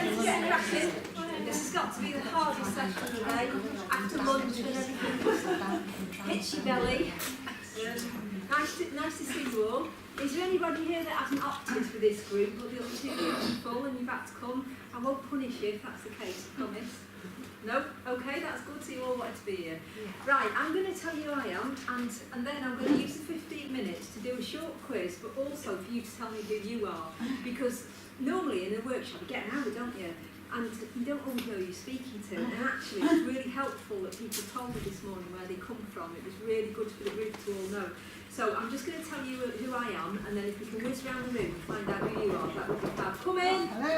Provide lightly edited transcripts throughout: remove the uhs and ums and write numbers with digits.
let's get cracking. This has got to be the hardest session of the day. After lunch and everything. Hit your belly. Nice to see you all. Is there anybody here that hasn't opted for this group, but the other two groups are full and you've had to come? I won't punish you if that's the case, I promise. No? Okay, that's good, so you all wanted to be here. Yeah. Right, I'm going to tell you who I am, and then I'm going to use the 15 minutes to do a short quiz, but also for you to tell me who you are. Because normally in a workshop you get an hour, don't you? And you don't always know who you're speaking to. And actually it's really helpful that people told me this morning where they come from. It was really good for the group to all know. So I'm just going to tell you who I am, and then if we can whiz around the room and find out who you are, that would be fab. Come in! Hello!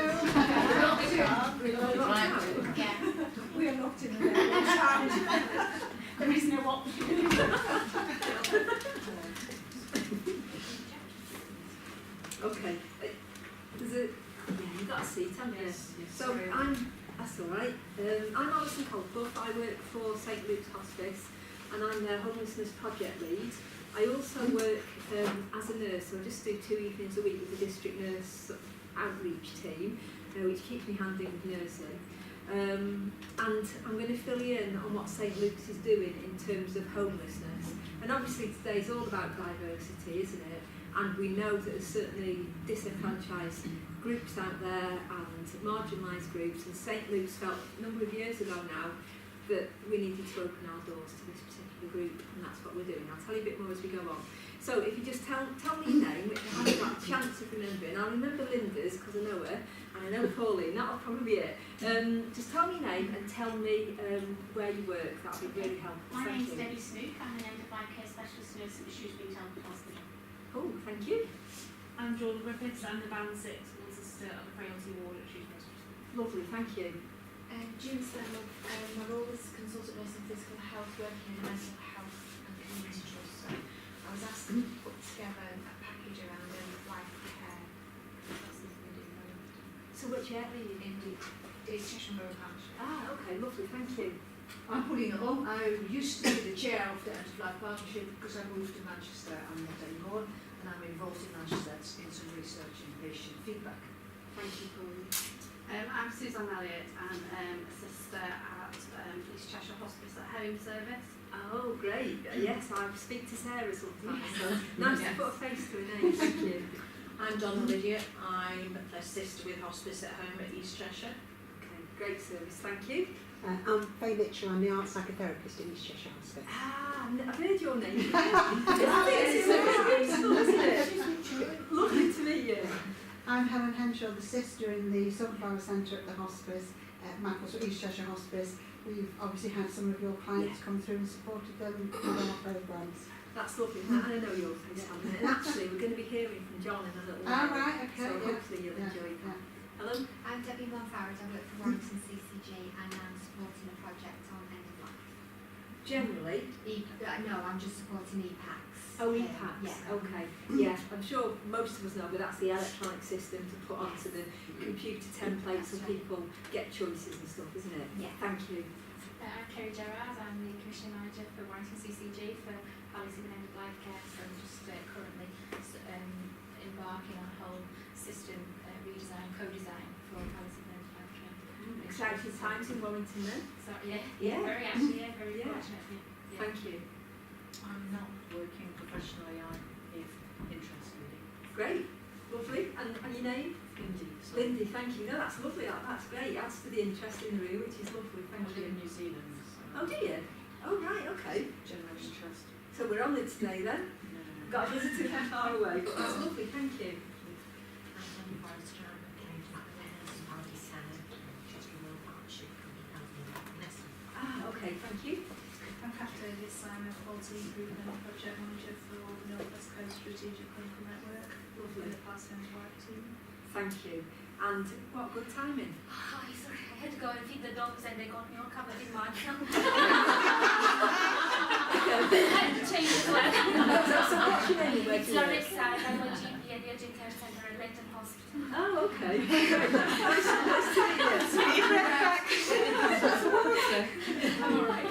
We're locked out. Yeah. We are locked in there. There is no option. Okay. There's a... Yeah, you've got a seat, haven't you? Yes, So sorry. that's all right. I'm Alison Colclough. I work for St Luke's Hospice, and I'm their homelessness project lead. I also work as a nurse, so I just do 2 evenings a week with the district nurse outreach team, which keeps me handy with nursing. And I'm going to fill you in on what St Luke's is doing in terms of homelessness. And obviously today's all about diversity, isn't it? And we know that there's certainly disenfranchised groups out there and marginalised groups, and St Luke's felt a number of years ago now that we needed to open our doors to this particular group, and that's what we're doing. I'll tell you a bit more as we go on. So if you just tell me your name, which I haven't got a chance of remembering. I'll remember Linda's because I know her, and I know Pauline, that'll probably be it. Just tell me your name and tell me where you work. That'll be really helpful. My name's Debbie Snook. I'm an end-of-life care specialist nurse at the Shrewsbury Town Hospital. Oh, thank you. I'm Jordan Griffiths. I'm the Band 6 ward sister of the frailty ward at Shrewsbury Hospital. Lovely, thank you. June Stanley, my role is consultant nurse in physical health, working in mental health and community trust. So I was asked to put together a package around end-of-life care. That's something we do now. So which area are you in? It's Cheshire Borough Partnership. Ah, okay, lovely, thank you. I'm putting it on. I used to be the chair of the End-of-Life Partnership because I moved to Manchester. I'm not anymore, and I'm involved in Manchester in some research and patient feedback. Thank you, Pauline. I'm Suzanne Elliott. I'm a sister at East Cheshire Hospice at Home service. Oh, great. Yes, I speak to Sarah sometimes, so nice to put a face to a name, thank you. I'm Donna Lydia. I'm a sister with Hospice at Home at East Cheshire. Okay, great service, thank you. I'm Faye Mitchell, I'm the art psychotherapist in East Cheshire Hospice. Ah, I've heard your name. It's beautiful, isn't it? Lovely to meet you. I'm Helen Henshaw, the sister in the Sunflower Centre at the hospice, at East Cheshire Hospice. We've obviously had some of your clients come through and supported them with our programmes. That's lovely, and I know your face, Helen. And actually, we're going to be hearing from John in a little while. Ah, right, okay. So hopefully you'll enjoy that. Hello? I'm Debbie Monfarrad. I work for Warrington CCG and I'm supporting a project on end-of-life. Generally? No, I'm just supporting EPACs. Oh, EPACs, Yeah. okay. Yeah, I'm sure most of us know, but that's the electronic system to put onto the computer templates so people get choices and stuff, isn't it? Yeah. Thank you. I'm Kerry Gerrard. I'm the Commissioning Manager for Warrington CCG for palliative and end-of-life care. So I'm just currently embarking on a whole system redesign, co-design for palliative and end-of-life care. Exciting times in Warrington then. So yeah, Yeah. very actually, yeah, very Yeah. fortunate. Yeah. Thank you. I'm not working professionally. I'm interested in Great. Lovely. And your name? Lindy. So Lindy, thank you. No, that's lovely. That's great. Adds to the interest in the room, which is lovely. I Thank live you. in New Zealand. So Oh, do you? Oh, right. Okay. general interest. So we're on it today then. Got a visitor from far away, but that's lovely. Thank you. Ah, okay. Thank you. I'm Kath Davis. I'm a quality improvement project manager for the North West Coast Strategic Clinical Network Lovely. with the Hospice and Homelessness team. Thank you. And what good timing. Oh, sorry, I had to go and feed the dogs and they got me all covered in mud. I had to change as well. So what's your name? It's Larissa. I'm a GP at the Urgent Care Centre at Leighton Hospital. Oh, okay. Nice to meet you. I'm alright.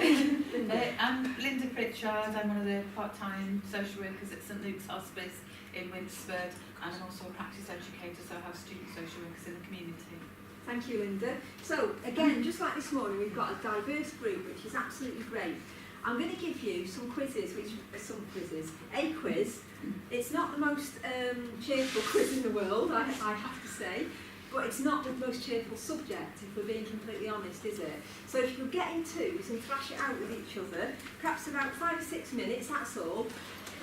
I'm Linda Pritchard. I'm one of the part-time social workers at St Luke's Hospice in Winsford, and I'm also a practice educator, so I have student social workers in the community. Thank you, Linda. So, again, just like this morning, we've got a diverse group, which is absolutely great. I'm going to give you some quizzes, a quiz. It's not the most cheerful quiz in the world, I have to say, but it's not the most cheerful subject, if we're being completely honest, is it? So if you could get in twos and thrash it out with each other, perhaps about 5 or 6 minutes, that's all.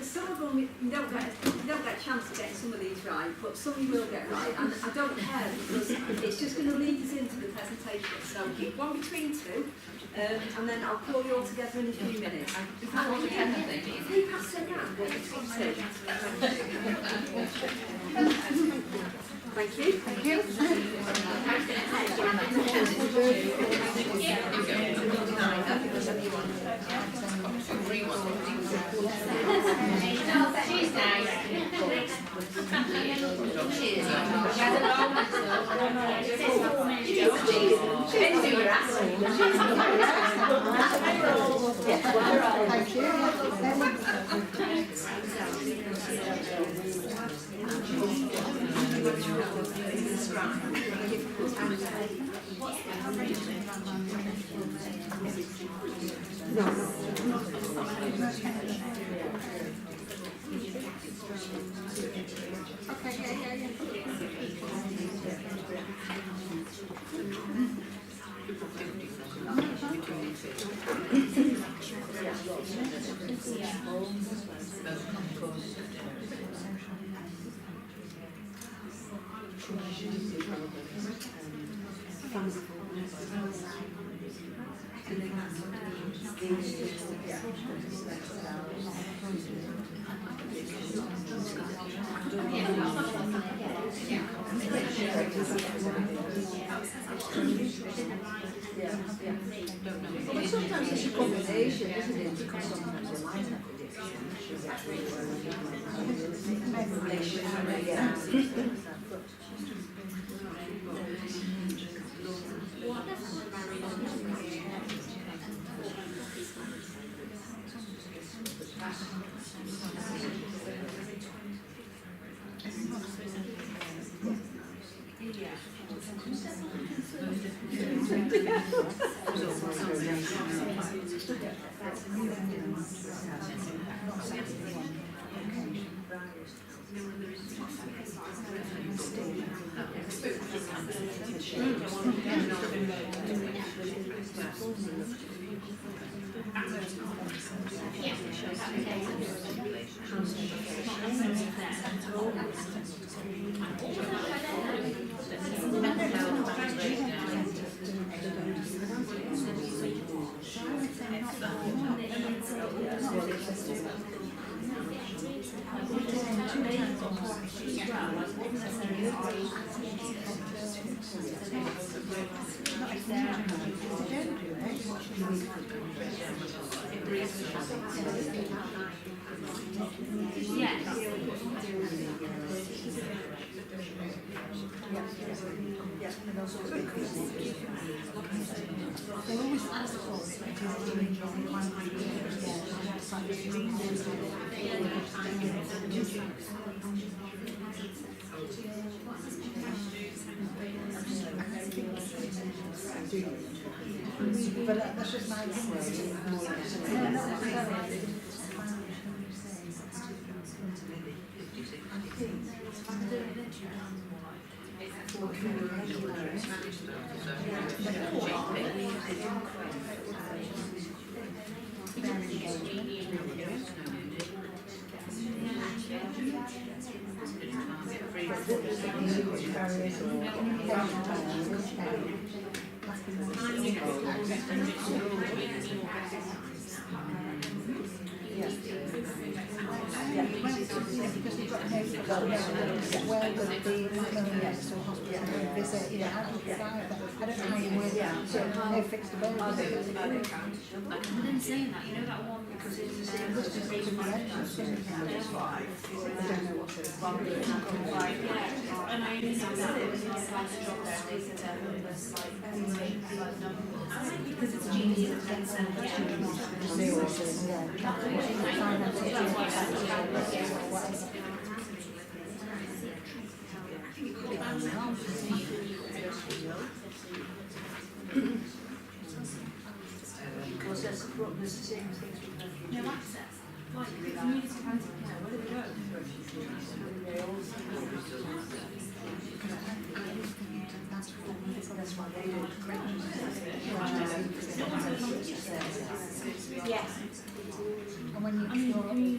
Some of them you don't get a chance of getting some of these right, but some you will get right, and I don't care because it's just going to lead us into the presentation. So one between two, and then I'll call you all together in a few minutes. Is that all okay? If you pass it around, one between two. Thank you. Thank you. She's nice. But sometimes it's a combination, isn't it? Because sometimes the lines have But that's just my visit, you know, how do you decide that? I don't know how you work it out, so no fixed abode. And then saying that, you know that one because it's I don't know what it is. And I only know that it was like a job because it's genius and Yeah. No access. Like community panting care, where do we go? That's why they do it. Yes. And when you community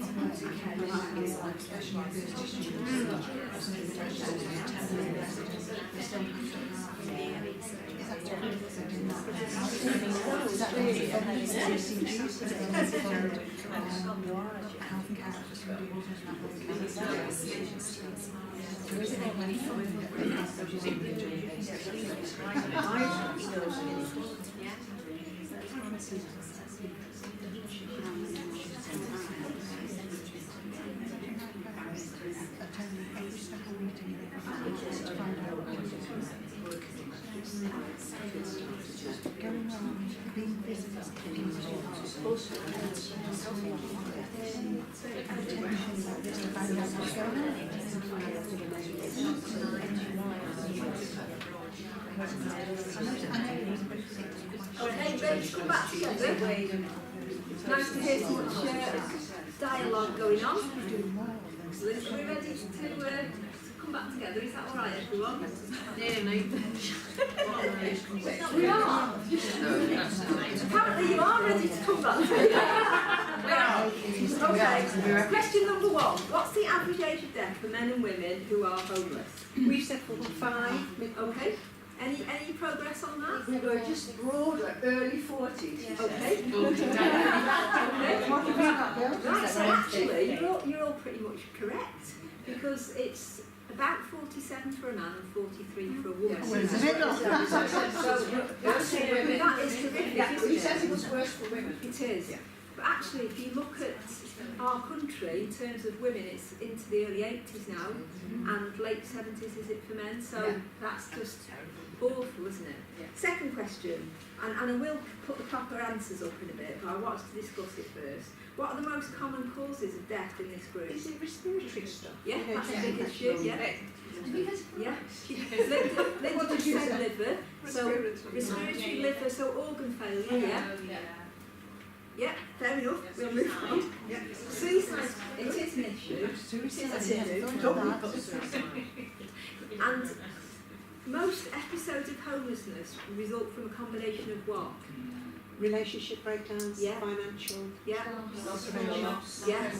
going around, being visitors, Okay, ready to come back together? Nice to hear so much dialogue going on. Excellent. Are we ready to come back together? Is that all right, everyone? We are. Apparently you are ready to come back together. Okay, question number 1. What's the average age of death for men and women who are homeless? We've said 5. Okay. Any progress on that? We were just broader, early 40s. Okay. Right, so actually, you're all pretty much correct, because it's about 47 for a man and 43 for a woman. Where's the middle? Actually, that is terrific, Yeah, isn't he it? says it was worse for women. It is. Yeah. But actually, if you look at our country, in terms of women, it's into the early 80s now, and late 70s is it for men, so Yeah. that's just awful, isn't it? Yeah. Second question, and I will put the proper answers up in a bit, but I want us to discuss it first. What are the most common causes of death in this group? Is it respiratory stuff? Yeah, that's a big issue, yeah. Yeah. Linda What did just you said say? liver, so respiratory liver, so organ failure, yeah. Yeah, fair enough, we'll move on. Yeah. Suicide, it is an issue. And most episodes of homelessness result from a combination of what? Relationship breakdowns, Yeah. financial. Yeah, Social yeah,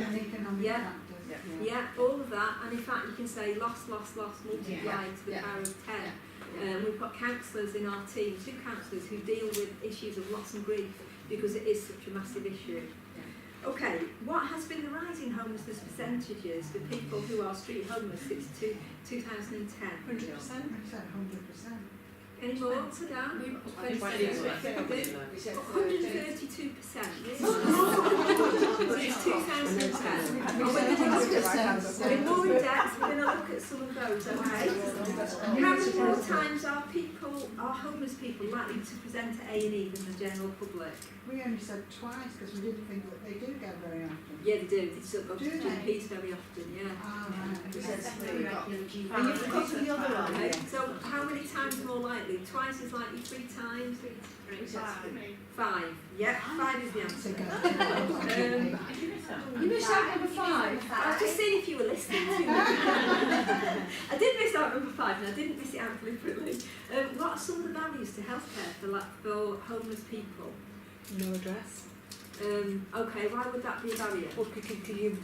and economic Yeah. factors. yeah, all of that. And in fact, you can say loss, multiplied to the power of 10. We've got counsellors in our team, 2 counsellors who deal with issues of loss and grief because it is such a massive issue. Okay, what has been the rise in homelessness percentages for people who are street homeless since 2010? 100%. I said 100%. Any more to down? 132%. Since 2010. We're more in depth, we're going to look at some of those, okay? How many more times are homeless people likely to present at A&E than the general public? We only said twice because we didn't think that they do go very often. Yeah, they do. They still go to Do they? GPs very often, yeah. Ah, right. We said 3. And you've forgotten the other one. Okay, so how many times more likely? Twice as likely, 3 times? 5. Yeah, 5 is the answer. You missed out number 5. I was just seeing if you were listening to me. I did miss out number 5 and I didn't miss it out deliberately. What are some of the barriers to healthcare for homeless people? No address. Okay, why would that be a barrier? Or do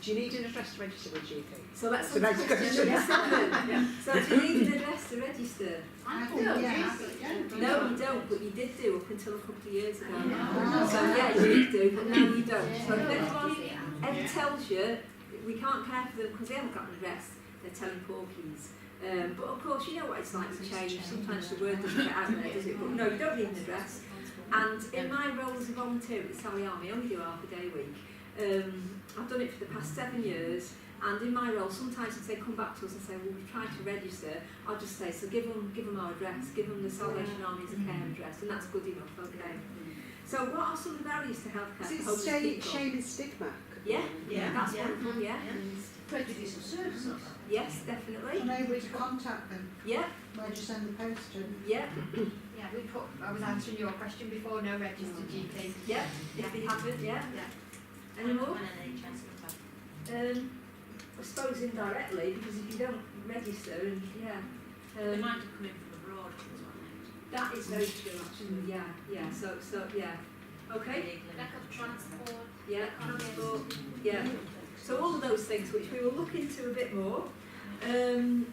you need an address to register with GP? So let's So look that's at good. question number 7. So do you need an address to register? I think, yeah. No, you don't, but you did do up until a couple of years ago. So yeah, you did do, but now you don't. So if anyone ever tells you we can't care for them because they haven't got an address, they're telling porkies. But of course, you know what it's like to change. Sometimes the word doesn't get out there, does it? But no, you don't need an address. And in my role as a volunteer at the Sally Army, I only do half a day a week. I've done it for the past 7 years. And in my role, sometimes if they come back to us and say, well, we've tried to register, I'll just say, so give them our address, give them the Salvation Army's care address, and that's good enough, okay? So what are some of the barriers to healthcare for homeless people? Shame and stigma Yeah, Yeah. that's Yeah. wonderful, yeah. Prejudice of services. Yes, definitely. Unable to contact them, Yeah, where do you send the post to? yeah, Yeah, we put, I was answering your question before, no registered GP. yeah, if they haven't, yeah. Yeah. Any more? And an NHS as well. I suppose indirectly, because if you don't register, and They might have come in from abroad as well. that is very true actually, yeah, so, yeah. Okay, Lack of transport. yeah, transport, yeah. So all of those things which we will look into a bit more. And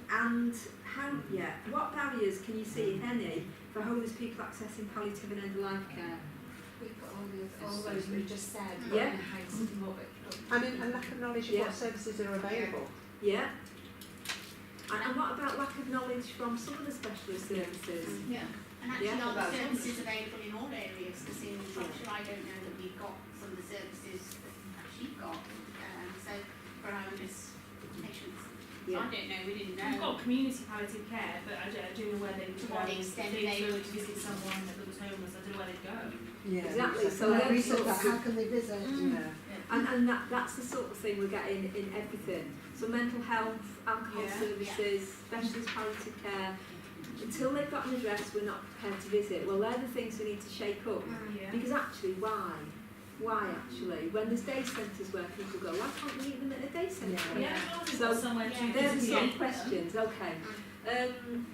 what barriers can you see, if any, for homeless people accessing palliative and end-of-life care? We've got all those we've just said, Yeah. and how to more I mean, a lack of knowledge of Yeah. what services are available. Yeah. And what about lack of knowledge from some of the specialist services? Yeah, and actually Yeah. are the services available in all areas, because in Shropshire I don't know that we've got some of the services that you've got, so for homeless patients. So Yeah. I don't know, we didn't We've know. got community palliative care, but I don't know where they would To go. what extent If they were would to visit someone that was homeless, I don't know where they'd go. Exactly, so Like them we said, sorts that, of- how can they visit? Yeah. And that's the sort of thing we're getting in everything. So mental health, alcohol Yeah. services, specialist palliative care. Until they've got an address, we're not prepared to visit. Well, they're the things we need to shake up. Yeah. Because actually, why? Why actually? When there's day centres where people go, why can't we meet them at a day centre? Yeah, So, somewhere to They're the sort of visit. questions, okay.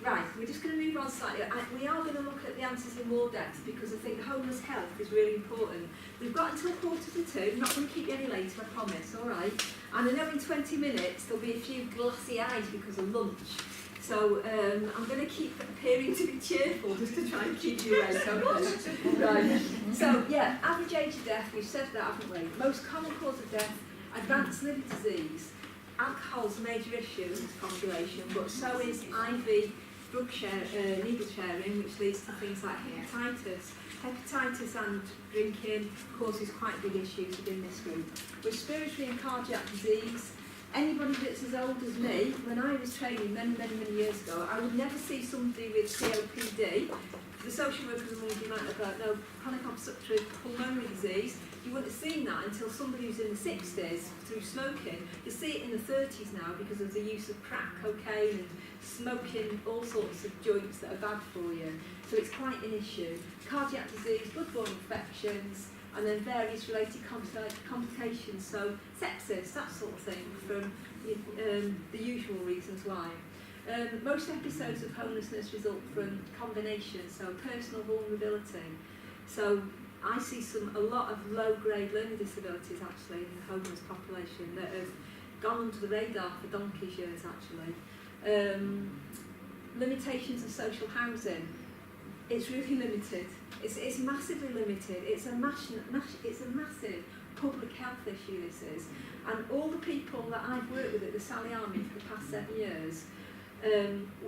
Right, we're just going to move on slightly. We are going to look at the answers in more depth because I think homeless health is really important. We've got until 1:45. I'm not going to keep you any later, I promise, all right? And I know in 20 minutes there'll be a few glassy eyes because of lunch. So I'm going to keep appearing to be cheerful just to try and keep you awake, okay? Right. So, yeah, average age of death, we've said that, haven't we? Most common cause of death, advanced liver disease. Alcohol's a major issue in this population, but so is IV needle sharing, which leads to things like hepatitis. Hepatitis and drinking causes quite big issues within this group. Respiratory and cardiac disease. Anybody that's as old as me, when I was training many years ago, I would never see somebody with COPD. The social workers among you might have got no chronic obstructive pulmonary disease. You wouldn't have seen that until somebody who's in the 60s through smoking. You see it in the 30s now because of the use of crack, cocaine and smoking all sorts of joints that are bad for you. So it's quite an issue. Cardiac disease, bloodborne infections, and then various related complications, so sepsis, that sort of thing, from the usual reasons why. Most episodes of homelessness result from combinations, so personal vulnerability. So I see a lot of low-grade learning disabilities actually in the homeless population that have gone under the radar for donkey's years actually. Limitations of social housing. It's really limited. It's massively limited. It's a massive public health issue, this is. And all the people that I've worked with at the Sally Army for the past 7 years,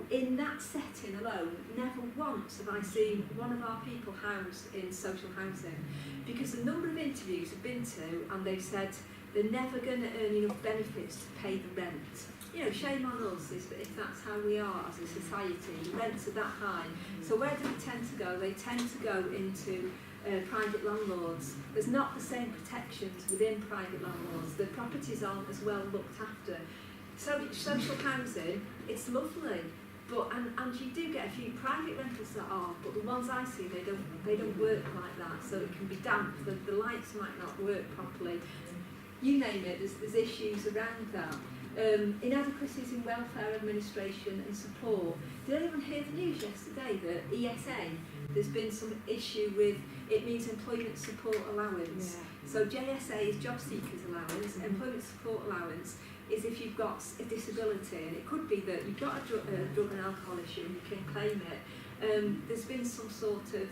in that setting alone, never once have I seen one of our people housed in social housing. Because the number of interviews I've been to, and they've said they're never going to earn enough benefits to pay the rent. You know, shame on us if that's how we are as a society. The rents are that high. So where do they tend to go? They tend to go into private landlords. There's not the same protections within private landlords. The properties aren't as well looked after. So social housing, it's lovely, but and you do get a few private rentals that are, but the ones I see, they don't work like that. So it can be damp. The lights might not work properly. You name it. There's issues around that. Inadequacies in welfare administration and support. Did anyone hear the news yesterday that ESA, there's been some issue with, it means employment support allowance. So JSA is job seekers allowance, employment support allowance is if you've got a disability, and it could be that you've got a drug and alcohol issue and you can claim it. There's been some sort of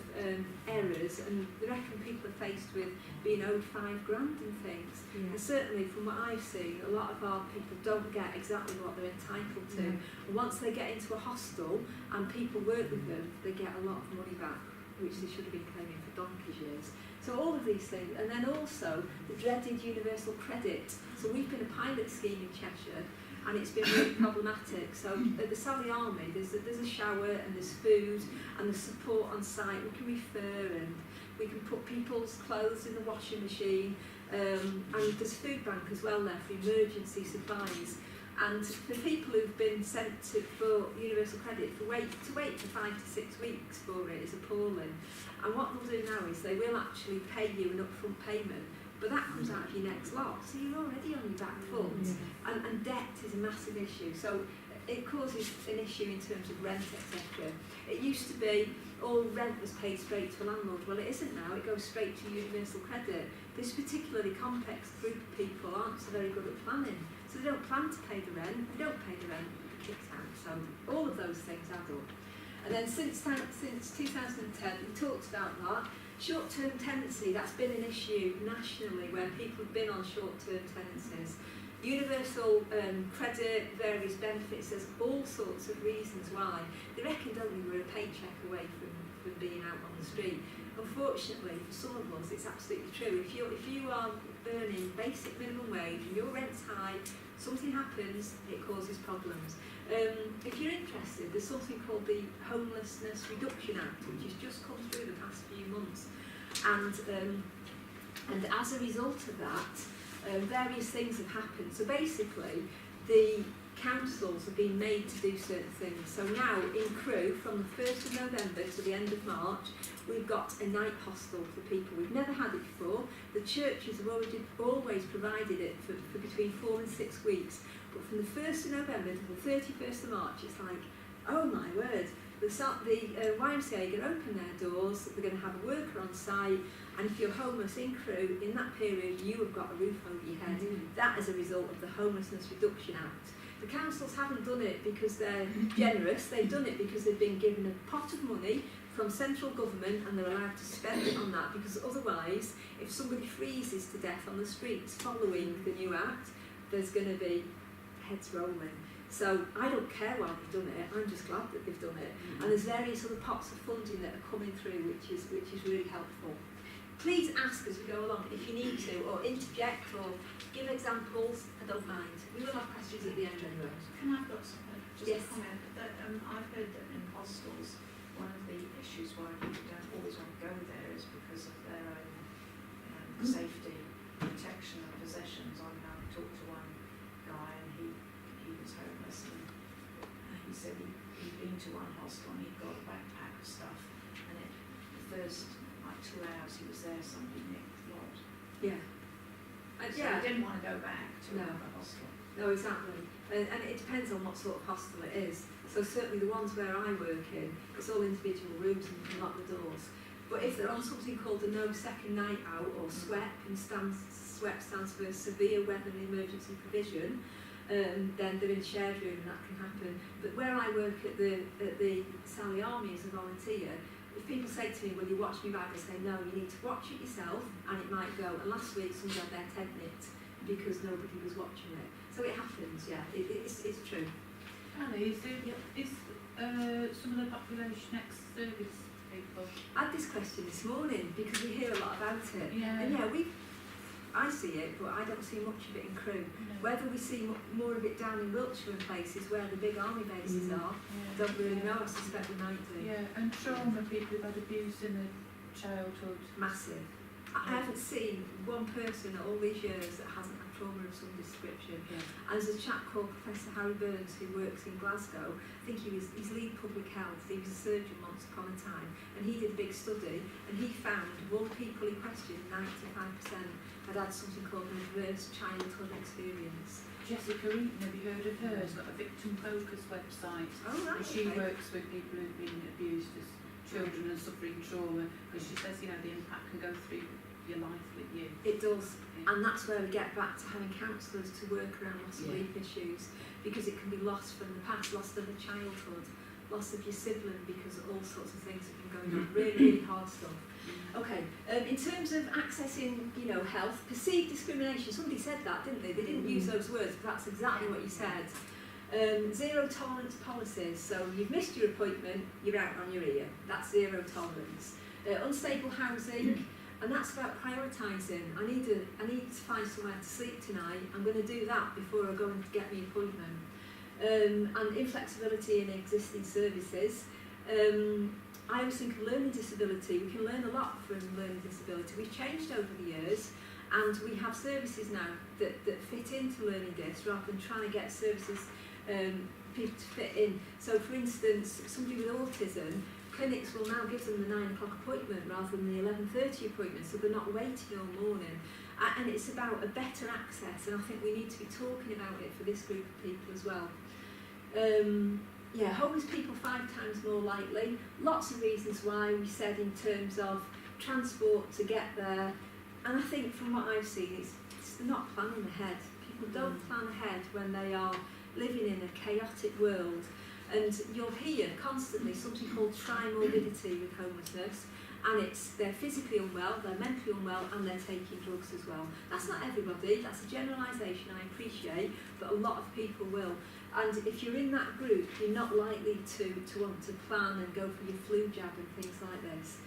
errors, and they reckon people are faced with being owed £5,000 and things. And certainly from what I've seen, a lot of our people don't get exactly what they're entitled to. And once they get into a hostel and people work with them, they get a lot of money back, which they should have been claiming for donkey's years. So all of these things, and then also the dreaded universal credit. So we've been a pilot scheme in Cheshire, and it's been really problematic. So at the Sally Army, there's a shower and there's food and there's support on site. We can refer and we can put people's clothes in the washing machine, And there's a food bank as well there for emergency supplies. And for people who've been sent for universal credit, to wait for 5 to 6 weeks for it is appalling. And what they'll do now is they will actually pay you an upfront payment, but that comes out of your next lot, so you're already on your back foot. And debt is a massive issue, so it causes an issue in terms of rent, etc. It used to be all rent was paid straight to a landlord. Well, it isn't now, it goes straight to universal credit. This particularly complex group of people aren't so very good at planning. So they don't plan to pay the rent, they don't pay the rent, they're kicked out. So all of those things add up. And then since 2010, we talked about that. Short-term tenancy, that's been an issue nationally where people have been on short-term tenancies. Universal credit, various benefits, there's all sorts of reasons why. They reckon, don't we, we're a paycheck away from being out on the street. Unfortunately, for some of us, it's absolutely true. If you are earning basic minimum wage and your rent's high, something happens, it causes problems. If you're interested, there's something called the Homelessness Reduction Act, which has just come through the past few months. And as a result of that, various things have happened. So basically, the councils have been made to do certain things. So now in Crewe, from the 1st of November to the end of March, we've got a night hostel for people. We've never had it before. The churches have always provided it for between 4 and 6 weeks. But from the 1st of November to the 31st of March, it's like, oh my word. The YMCA are going to open their doors, they're going to have a worker on site, and if you're homeless in Crewe, in that period, you have got a roof over your head. That is a result of the Homelessness Reduction Act. The councils haven't done it because they're generous, they've done it because they've been given a pot of money from central government and they're allowed to spend it on that, because otherwise, if somebody freezes to death on the streets following the new act, there's going to be heads rolling. So I don't care why they've done it, I'm just glad that they've done it. And there's various other pots of funding that are coming through, which is really helpful. Please ask as we go along if you need to, or interject, or give examples. I don't mind. We will have questions at the end anyway. Can I put something? Just Yes. a comment. That, I've heard that in hostels, one of the issues why people don't always want to go there is because of their own safety, protection and possessions. I talked to one guy and he was homeless and he said he'd been to one hostel and he'd got a backpack of stuff, and the first 2 hours he was there, somebody nicked the lot. Yeah. So he didn't want to go back to another hostel. No, exactly. And it depends on what sort of hostel it is. So certainly the ones where I work in, it's all individual rooms and you can lock the doors. But if they're on something called the No Second Night Out, or SWEP, and SWEP stands for Severe Weather and Emergency Provision, then they're in a shared room and that can happen. But where I work at the Sally Army as a volunteer, if people say to me, will you watch me bag, I say, no, you need to watch it yourself and it might go. And last week somebody had their tent nicked because nobody was watching it. So it happens, yeah, it's true. Annie, is some of the population ex-service people? I had this question this morning because we hear a lot about it. Yeah. And yeah, I see it, but I don't see much of it in Crewe. No. Whether we see more of it down in Wiltshire and places where the big army bases are, I don't really know. I suspect we might do. Yeah, and trauma, people who've had abuse in their childhood. Massive. I haven't seen one person all these years that hasn't had trauma of some description. Yeah. And there's a chap called Professor Harry Burns who works in Glasgow. I think he's lead public health. He was a surgeon once upon a time, and he did a big study, and he found all people he questioned, 95%, had had something called an adverse childhood experience. Jessica Eaton, have you heard of her? She's got a victim focus website. Oh, right, And she okay. works with people who've been abused as children and suffering trauma, because she says, the impact can go through your life with you. It does. Yeah. And that's where we get back to having counsellors to work around loss of sleep issues, because it can be lost from the past, loss of a childhood, loss of your sibling, because all sorts of things have been going on. Really, really hard stuff. Okay, in terms of accessing, health, perceived discrimination, somebody said that, didn't they? They didn't use those words, but that's exactly what you said. Zero tolerance policies, so you've missed your appointment, you're out on your ear. That's zero tolerance. Unstable housing, and that's about prioritising. I need to find somewhere to sleep tonight. I'm going to do that before I go and get my appointment. And inflexibility in existing services. I always think of learning disability. We can learn a lot from learning disability. We've changed over the years, And we have services now that fit into learning this rather than trying to get services people to fit in. So for instance, somebody with autism, clinics will now give them the 9 o'clock appointment rather than the 11:30 appointment, so they're not waiting all morning. And it's about a better access, and I think we need to be talking about it for this group of people as well. Homeless people 5 times more likely. Lots of reasons why. We said in terms of transport to get there, and I think from what I've seen, it's not planning ahead. People don't plan ahead when they are living in a chaotic world. And you'll hear constantly something called tri-morbidity with homelessness, and they're physically unwell, they're mentally unwell, and they're taking drugs as well. That's not everybody, that's a generalisation I appreciate, but a lot of people will. And if you're in that group, you're not likely to want to plan and go for your flu jab and things like this.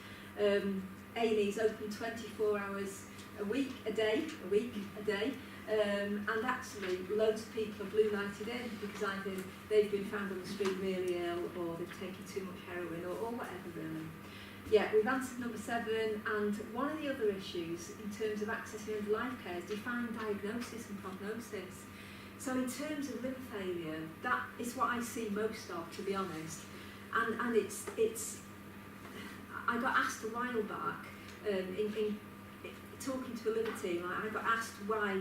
A&E's open 24 hours a day, and actually loads of people are blue lighted in because either they've been found on the street really ill, or they've taken too much heroin, or whatever really. Yeah, we've answered number 7, and one of the other issues in terms of accessing end of life care is defined diagnosis and prognosis. So in terms of liver failure, that is what I see most of, to be honest. And it's I got asked a while back in talking to a liver team, I got asked why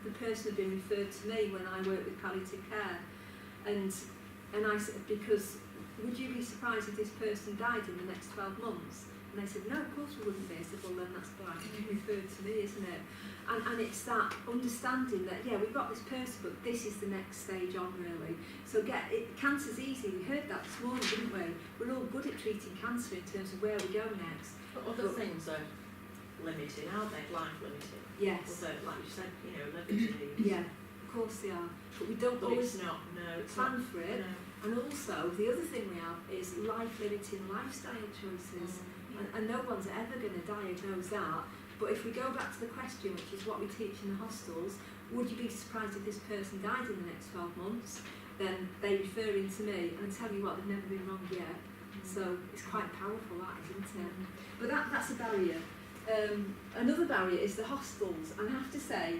the person had been referred to me when I worked with palliative care, and I said, because would you be surprised if this person died in the next 12 months? And they said, no, of course we wouldn't be. I said, well then that's why it's referred to me, isn't it? And it's that understanding that, yeah, we've got this person, but this is the next stage on really. So cancer's easy, we heard that this morning, didn't we? We're all good at treating cancer in terms of where we go next. But other things are limited, aren't they? Life limited. Yes. Although, like you said, liver disease. Yeah, of course they are. But we don't always plan for it. No. And also, the other thing we have is life-limiting lifestyle choices. And no one's ever going to diagnose that. But if we go back to the question, which is what we teach in the hostels, would you be surprised if this person died in the next 12 months? Then they refer in to me, and I tell you what, they've never been wrong yet. So it's quite powerful, that, isn't it? But that's a barrier. Another barrier is the hostels, and I have to say,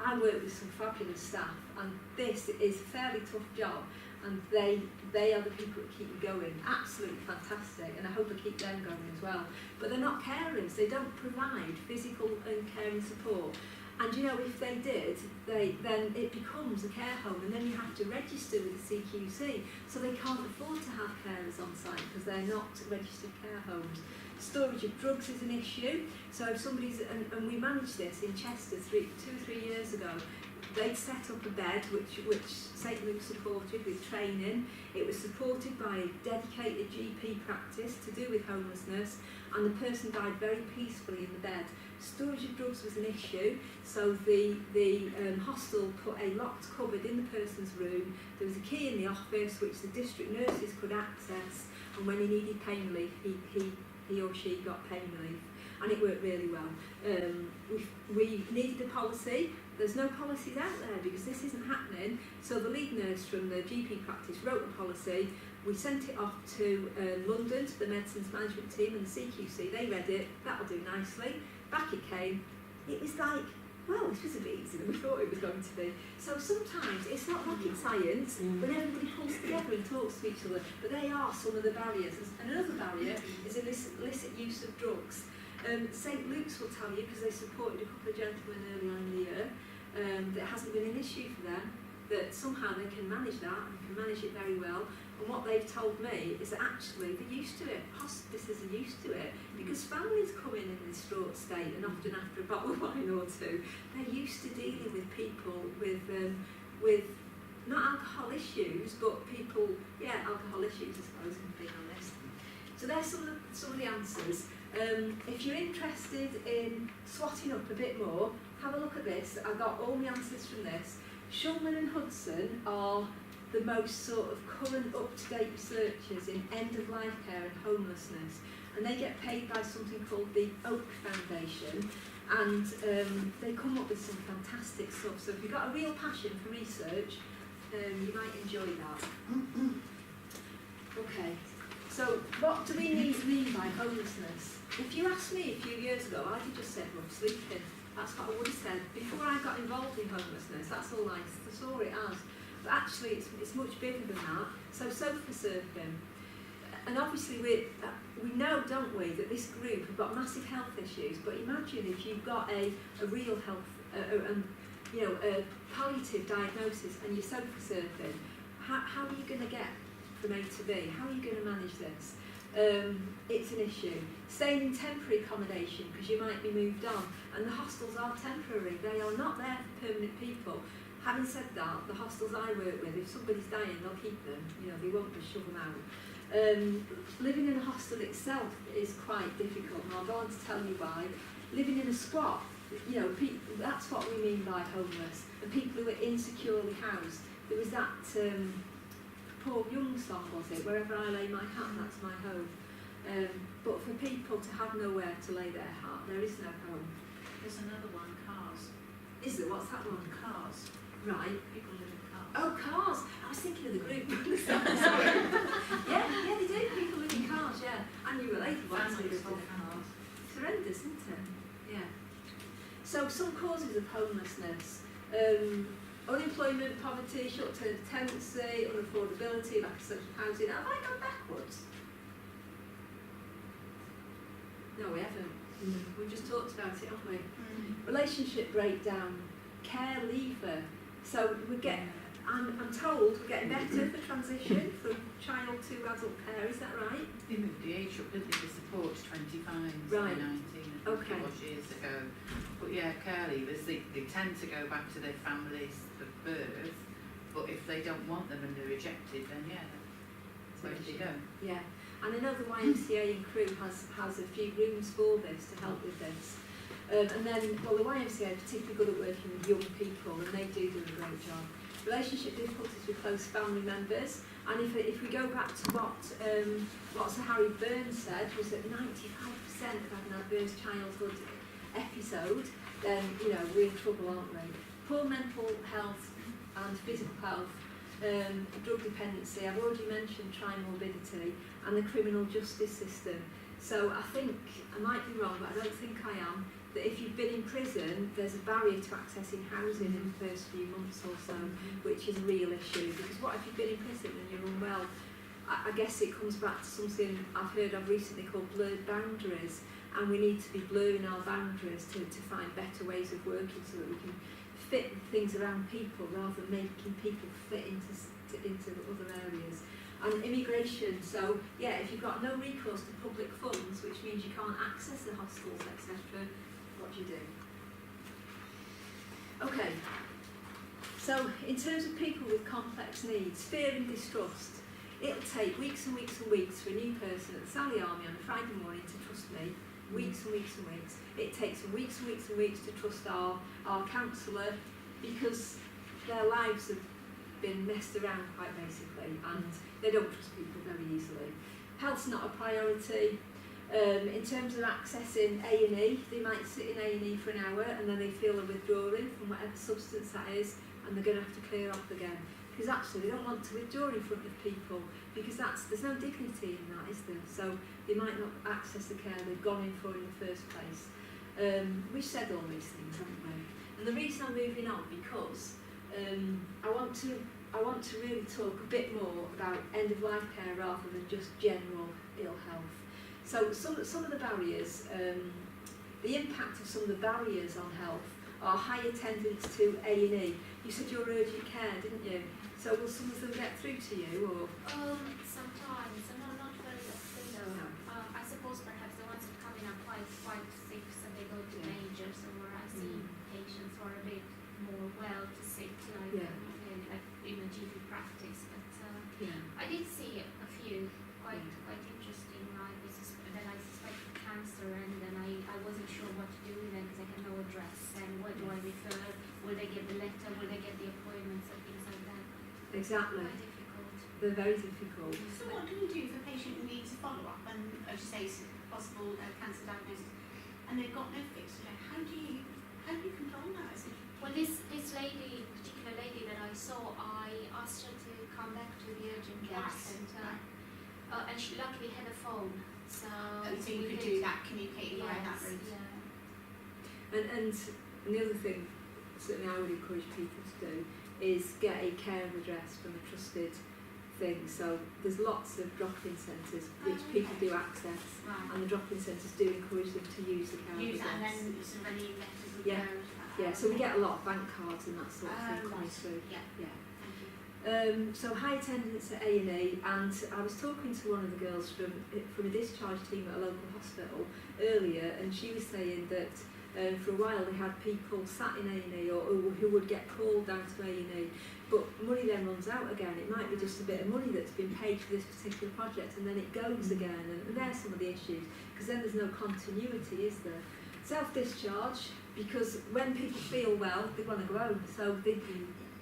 I work with some fabulous staff, and this is a fairly tough job, and they are the people that keep me going. Absolutely fantastic, and I hope I keep them going as well. But they're not carers, they don't provide physical and caring support. And if they did, then it becomes a care home, and then you have to register with the CQC, so they can't afford to have carers on site because they're not registered care homes. Storage of drugs is an issue. So if somebody's, and we managed this in Chester 2 or 3 years ago, they'd set up a bed which St Luke supported with training. It was supported by a dedicated GP practice to do with homelessness, and the person died very peacefully in the bed. Storage of drugs was an issue, so the hostel put a locked cupboard in the person's room. There was a key in the office which the district nurses could access, and when he needed pain relief, he or she got pain relief, and it worked really well. We needed a policy. There's no policies out there because this isn't happening. So the lead nurse from the GP practice wrote a policy. We sent it off to London, to the medicines management team and the CQC. They read it. That'll do nicely. Back it came. It was like, well, this was a bit easier than we thought it was going to be. So sometimes it's not rocket science when everybody pulls together and talks to each other, but they are some of the barriers. And another barrier is illicit use of drugs. St Luke's will tell you, because they supported a couple of gentlemen earlier on in the year, that it hasn't been an issue for them, that somehow they can manage that and can manage it very well. And what they've told me is that actually they're used to it. Hospices are used to it because families come in this distraught state, and often after a bottle of wine or two, they're used to dealing with people with not alcohol issues, but people, alcohol issues, I suppose, if I'm being honest. So there's some of the answers. If you're interested in swatting up a bit more, have a look at this. I've got all the answers from this. Shulman and Hudson are the most sort of current, up-to-date researchers in end-of-life care and homelessness, and they get paid by something called the Oak Foundation, and they come up with some fantastic stuff. So if you've got a real passion for research, you might enjoy that. Okay, so what do we mean by homelessness? If you asked me a few years ago, I'd have just said rough sleeping. That's what I would have said. Before I got involved in homelessness, that's all I saw it as. But actually, it's much bigger than that. So sofa surfing. And obviously we know, don't we, that this group have got massive health issues, but imagine if you've got a real health, a palliative diagnosis and you're sofa surfing, how are you going to get from A to B? How are you going to manage this? It's an issue. Staying in temporary accommodation because you might be moved on, and the hostels are temporary, they are not there for permanent people. Having said that, the hostels I work with, if somebody's dying, they'll keep them, they won't just shove them out. Living in a hostel itself is quite difficult, and I'll go on to tell you why. Living in a squat, that's what we mean by homeless, and people who are insecurely housed. There was that Paul Young song, was it? Wherever I lay my hat, that's my home. But for people to have nowhere to lay their hat, there is no home. There's another one, cars. Is there? What's that one? Cars. Right. People live in cars. Oh, cars. I was thinking of the group. yeah, they do. People live in cars, yeah. And you related ones who live in cars. It's horrendous, isn't it? Yeah. So some causes of homelessness. Unemployment, poverty, short-term tenancy, unaffordability, lack of social housing. Have I gone backwards? No, we haven't. We just talked about it, haven't we? Relationship breakdown, care leaver. So I'm told we're getting better for transition from child to adult care, is that right? They moved the age up, didn't they, the support to 25, Right. 19, I think Okay. it was years ago. But yeah, care leavers, they tend to go back to their families of birth, but if they don't want them and they're rejected, then yeah, where do they go? Yeah, and I know the YMCA and Crew has a few rooms for this to help with this. And then, the YMCA are particularly good at working with young people, and they do a great job. Relationship difficulties with close family members, and if we go back to what Sir Harry Burns said, was that 95% have had an adverse childhood episode, then we're in trouble, aren't we? Poor mental health and physical health, drug dependency, I've already mentioned trimorbidity, and the criminal justice system. So I think, I might be wrong, but I don't think I am, that if you've been in prison, there's a barrier to accessing housing in the first few months or so, which is a real issue. Because what if you've been in prison and you're unwell? I guess it comes back to something I've heard of recently called blurred boundaries, and we need to be blurring our boundaries to find better ways of working so that we can fit things around people rather than making people fit into other areas. And immigration, so yeah, if you've got no recourse to public funds, which means you can't access the hostels, etc., what do you do? Okay, so in terms of people with complex needs, fear and distrust, it'll take weeks and weeks and weeks for a new person at the Sally Army on a Friday morning to trust me. Weeks and weeks and weeks. It takes weeks and weeks and weeks to trust our counsellor, because their lives have been messed around quite basically, and they don't trust people very easily. Health's not a priority. In terms of accessing A&E, they might sit in A&E for an hour and then they feel they're withdrawing from whatever substance that is, and they're going to have to clear off again. Because actually they don't want to withdraw in front of people, because there's no dignity in that, is there? So they might not access the care they've gone in for in the first place. We've said all these things, haven't we? And the reason I'm moving on, because I want to really talk a bit more about end-of-life care rather than just general ill health. So some of the barriers, the impact of some of the barriers on health are high attendance to A&E. You said you're urgent care, didn't you? So will some of them get through to you, or? Sometimes, not very often though. No. I suppose perhaps the ones that come in are quite sick, so they go to majors, or I see patients who are a bit more well to sick, like in a GP practice. But I did see a few quite interesting, like that I suspected cancer, and then I wasn't sure what to do with them because I had no address, and where do I refer? Will they get the letter? Will they get the appointments and things like that? Exactly. Quite difficult. They're very difficult. So what do we do if a patient needs a follow-up and, as you say, possible cancer diagnosis, and they've got no fix? How do you control that? Well, this particular lady that I saw, I asked her to come back to the urgent care centre, and she luckily had a phone, so So you could do that, communicate via that route. Yeah. And And the other thing, certainly I would encourage people to do, is get a care address from a trusted thing. So there's lots of drop-in centres which people do access, Right. and the drop-in centres do encourage them to use the care Use address. that and then sort of any letters would Yeah. go to that. Yeah, so we get a lot of bank cards and that sort of thing coming Right. through. Yeah, Yeah. thank you. So high attendance at A&E, and I was talking to one of the girls from a discharge team at a local hospital earlier, and she was saying that for a while they had people sat in A&E or who would get called down to A&E, but money then runs out again. It might be just a bit of money that's been paid for this particular project, and then it goes again, and there's some of the issues, because then there's no continuity, is there? Self-discharge, because when people feel well, they want to go home, so they,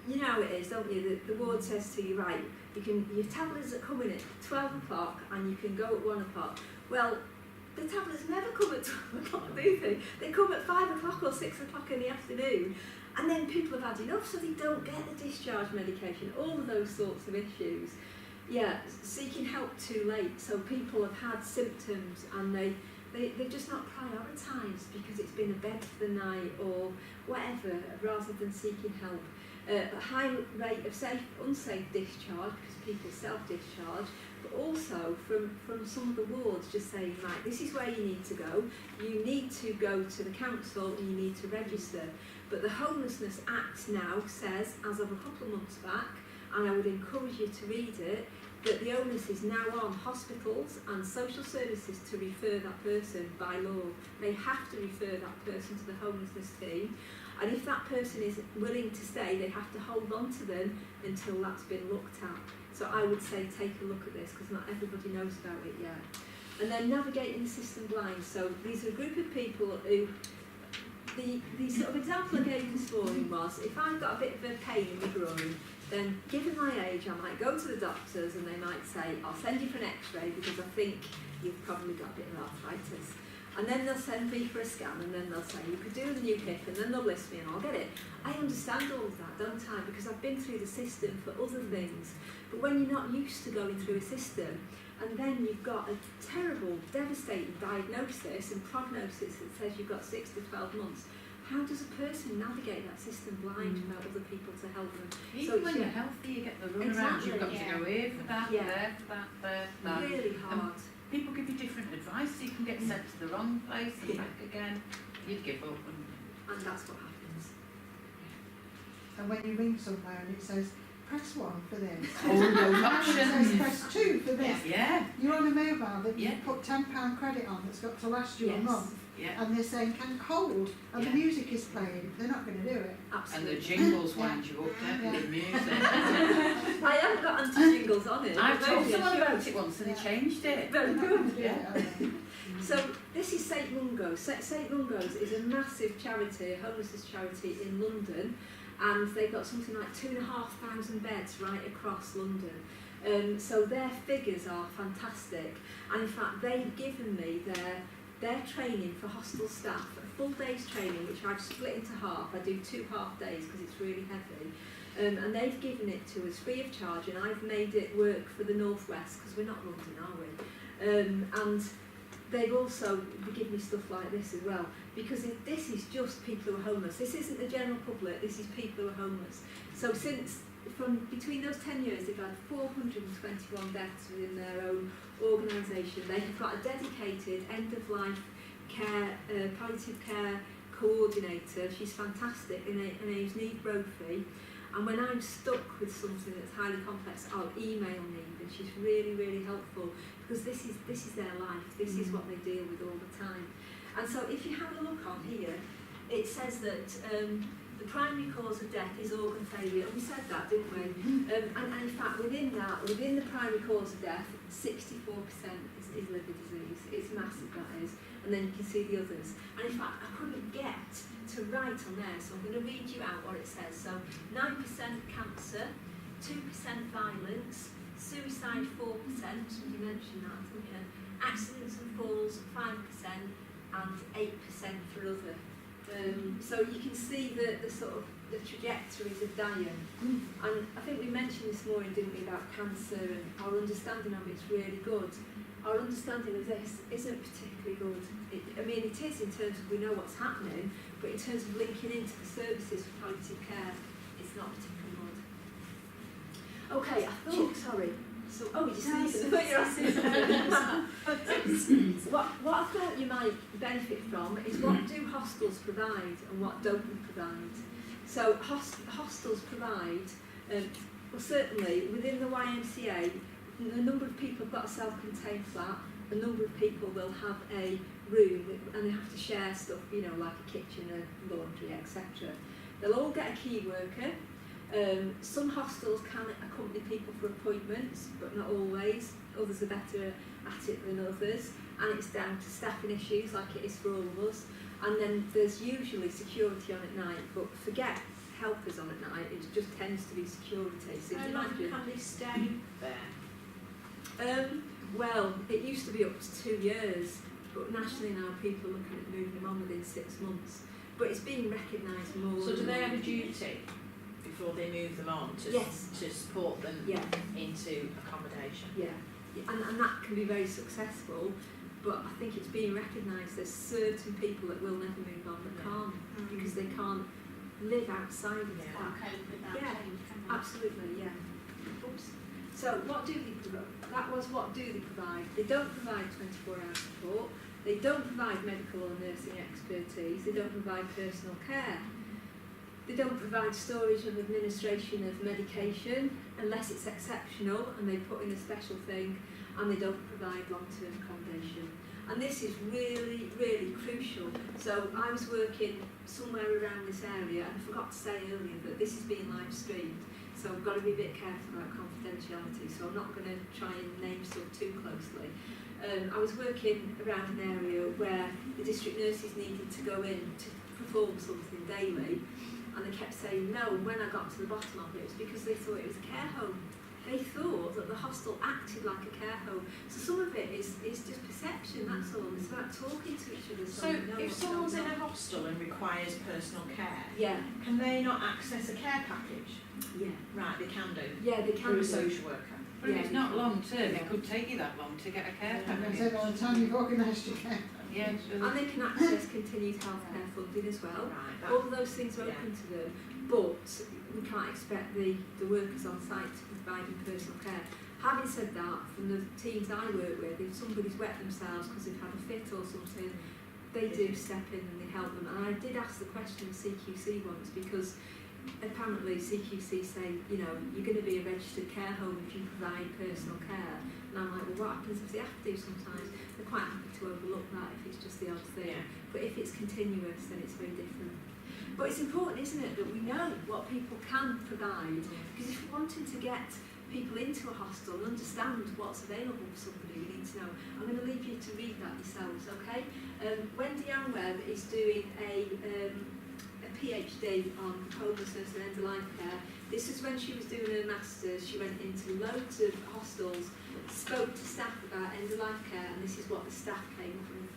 you know how it is, don't you? The ward says to you, right, your tablets are coming at 12 o'clock and you can go at 1 o'clock. Well, the tablets never come at 12 o'clock, do they? They come at 5 o'clock or 6 o'clock in the afternoon, and then people have had enough, so they don't get the discharge medication, all of those sorts of issues. Yeah, seeking help too late, so people have had symptoms and they've just not prioritised because it's been a bed for the night or whatever, rather than seeking help. A high rate of unsafe discharge because people self-discharge, but also from some of the wards just saying, right, this is where you need to go, you need to go to the council and you need to register. But the Homelessness Act now says, as of a couple of months back, and I would encourage you to read it, that the onus is now on hospitals and social services to refer that person by law. They have to refer that person to the homelessness team, and if that person is willing to stay, they have to hold on to them until that's been looked at. So I would say take a look at this, because not everybody knows about it yet. And then navigating the system blind. So these are a group of people who, the sort of example I gave this morning was, if I've got a bit of a pain in my groin, then given my age, I might go to the doctors and they might say, I'll send you for an x-ray because I think you've probably got a bit of arthritis. And then they'll send me for a scan, and then they'll say, you could do a new hip, and then they'll list me and I'll get it. I understand all of that, don't I? Because I've been through the system for other things. But when you're not used to going through a system, and then you've got a terrible, devastating diagnosis and prognosis that says you've got 6 to 12 months, how does a person navigate that system blind without other people to help them? Even when you're healthy, you get the runaround, Exactly, you've got to go here for that, Yeah. there for that, there for that. Really hard. People give you different advice, so you can get sent to the wrong place and back again. You'd give up, wouldn't you? And that's what happens. And when you ring somewhere and it says, press 1 for this. All those And it options. says, press 2 for this. Yeah, You're on a mobile that you Yeah. put £10 credit on that's got to last you a Yes. month, yeah. and they're saying, can hold, and Yeah. the music is playing, they're not going to do it. And Absolutely. the jingles wind you up, don't they, Yeah. the music. I haven't got anti-jingles on it. I've but told maybe I someone should. about it once and they changed it. Very good. Yeah. So this is St Mungo's. St Mungo's is a massive charity, a homelessness charity in London, and they've got something like 2,500 beds right across London. So their figures are fantastic, and in fact they've given me their training for hostel staff, a full day's training which I've split into half. I do 2 half days because it's really heavy. And they've given it to us free of charge, and I've made it work for the North West because we're not London, are we? And they've also given me stuff like this as well, because this is just people who are homeless. This isn't the general public, this is people who are homeless. So from between those 10 years, they've had 421 deaths within their own organisation. They have got a dedicated end-of-life care, palliative care coordinator. She's fantastic, and her name's Neve Brophy. And when I'm stuck with something that's highly complex, I'll email Neve, and she's really, really helpful, because this is their life. This is what they deal with all the time. And so if you have a look on here, it says that the primary cause of death is organ failure. We said that, didn't we? And in fact, within the primary cause of death, 64% is liver disease. It's massive, that is. And then you can see the others. And in fact, I couldn't get to write on there, so I'm going to read you out what it says. So 9% cancer, 2% violence, suicide 4%, you mentioned that, didn't you? Accidents and falls 5%, and 8% for other. So you can see the sort of the trajectories of dying. And I think we mentioned this morning, didn't we, about cancer, and our understanding of it's really good. our understanding of this isn't particularly good. I mean, it is in terms of we know what's happening, but in terms of linking into the services for palliative care, it's not particularly good. Okay, I thought, sorry. So, oh, you see, what you're asking. What I thought you might benefit from is what do hostels provide and what don't we provide. So hostels provide, well certainly within the YMCA, a number of people have got a self-contained flat, a number of people will have a room and they have to share stuff, you know, like a kitchen, a laundry, etc. They'll all get a key worker. Some hostels can accompany people for appointments, but not always. Others are better at it than others, and it's down to staffing issues like it is for all of us. And then there's usually security on at night, but forget helpers on at night, it just tends to be security. So How long can they stay there? Well, it used to be up to 2 years, but nationally now people are looking at moving them on within 6 months. But it's being recognised more. So do they have a duty before they move them on to, Yes. to support them into accommodation? Yeah, and that can be very successful, but I think it's being recognised there's certain people that will never move on that can't, because they can't live outside of that. Can't cope with that Yeah, change, can they? Absolutely, yeah. Oops. So what do they provide? That was what do they provide. They don't provide 24-hour support, they don't provide medical or nursing expertise, they don't provide personal care. They don't provide storage and administration of medication unless it's exceptional and they put in a special thing, and they don't provide long-term accommodation. And this is really, really crucial. So I was working somewhere around this area, and I forgot to say earlier that this is being live streamed, so I've got to be a bit careful about confidentiality, so I'm not going to try and name stuff too closely. I was working around an area where the district nurses needed to go in to perform something daily, and they kept saying no, and when I got to the bottom of it, it was because they thought it was a care home. They thought that the hostel acted like a care home. So some of it is just perception, that's all. It's about talking to each other. So if someone's in a hostel and requires personal care, can they not access a care package? Yeah. Right, they can do. Yeah, they can Through a do. social worker. But if it's not long term, it could take you that long to get a care And I package. said by the time you've organised your care. Yeah, And they can access continued healthcare funding as well. Right, All of those things are open to them, but we can't expect the workers on site to provide them personal care. Having said that, from the teams I work with, if somebody's wet themselves because they've had a fit or something, they do step in and they help them. And I did ask the question of CQC once, because apparently CQC say, you know, you're going to be a registered care home if you provide personal care. And I'm like, well, what happens if they have to do sometimes? They're quite happy to overlook that if it's just the odd thing. Yeah. But if it's continuous, then it's very different. But it's important, isn't it, that we know what people can provide, because if we're wanting to get people into a hostel and understand what's available for somebody, we need to know. I'm going to leave you to read that yourselves, okay? Wendy Anweb is doing a PhD on homelessness and end-of-life care. This is when she was doing her masters. She went into loads of hostels, spoke to staff about end-of-life care, and this is what the staff came up with.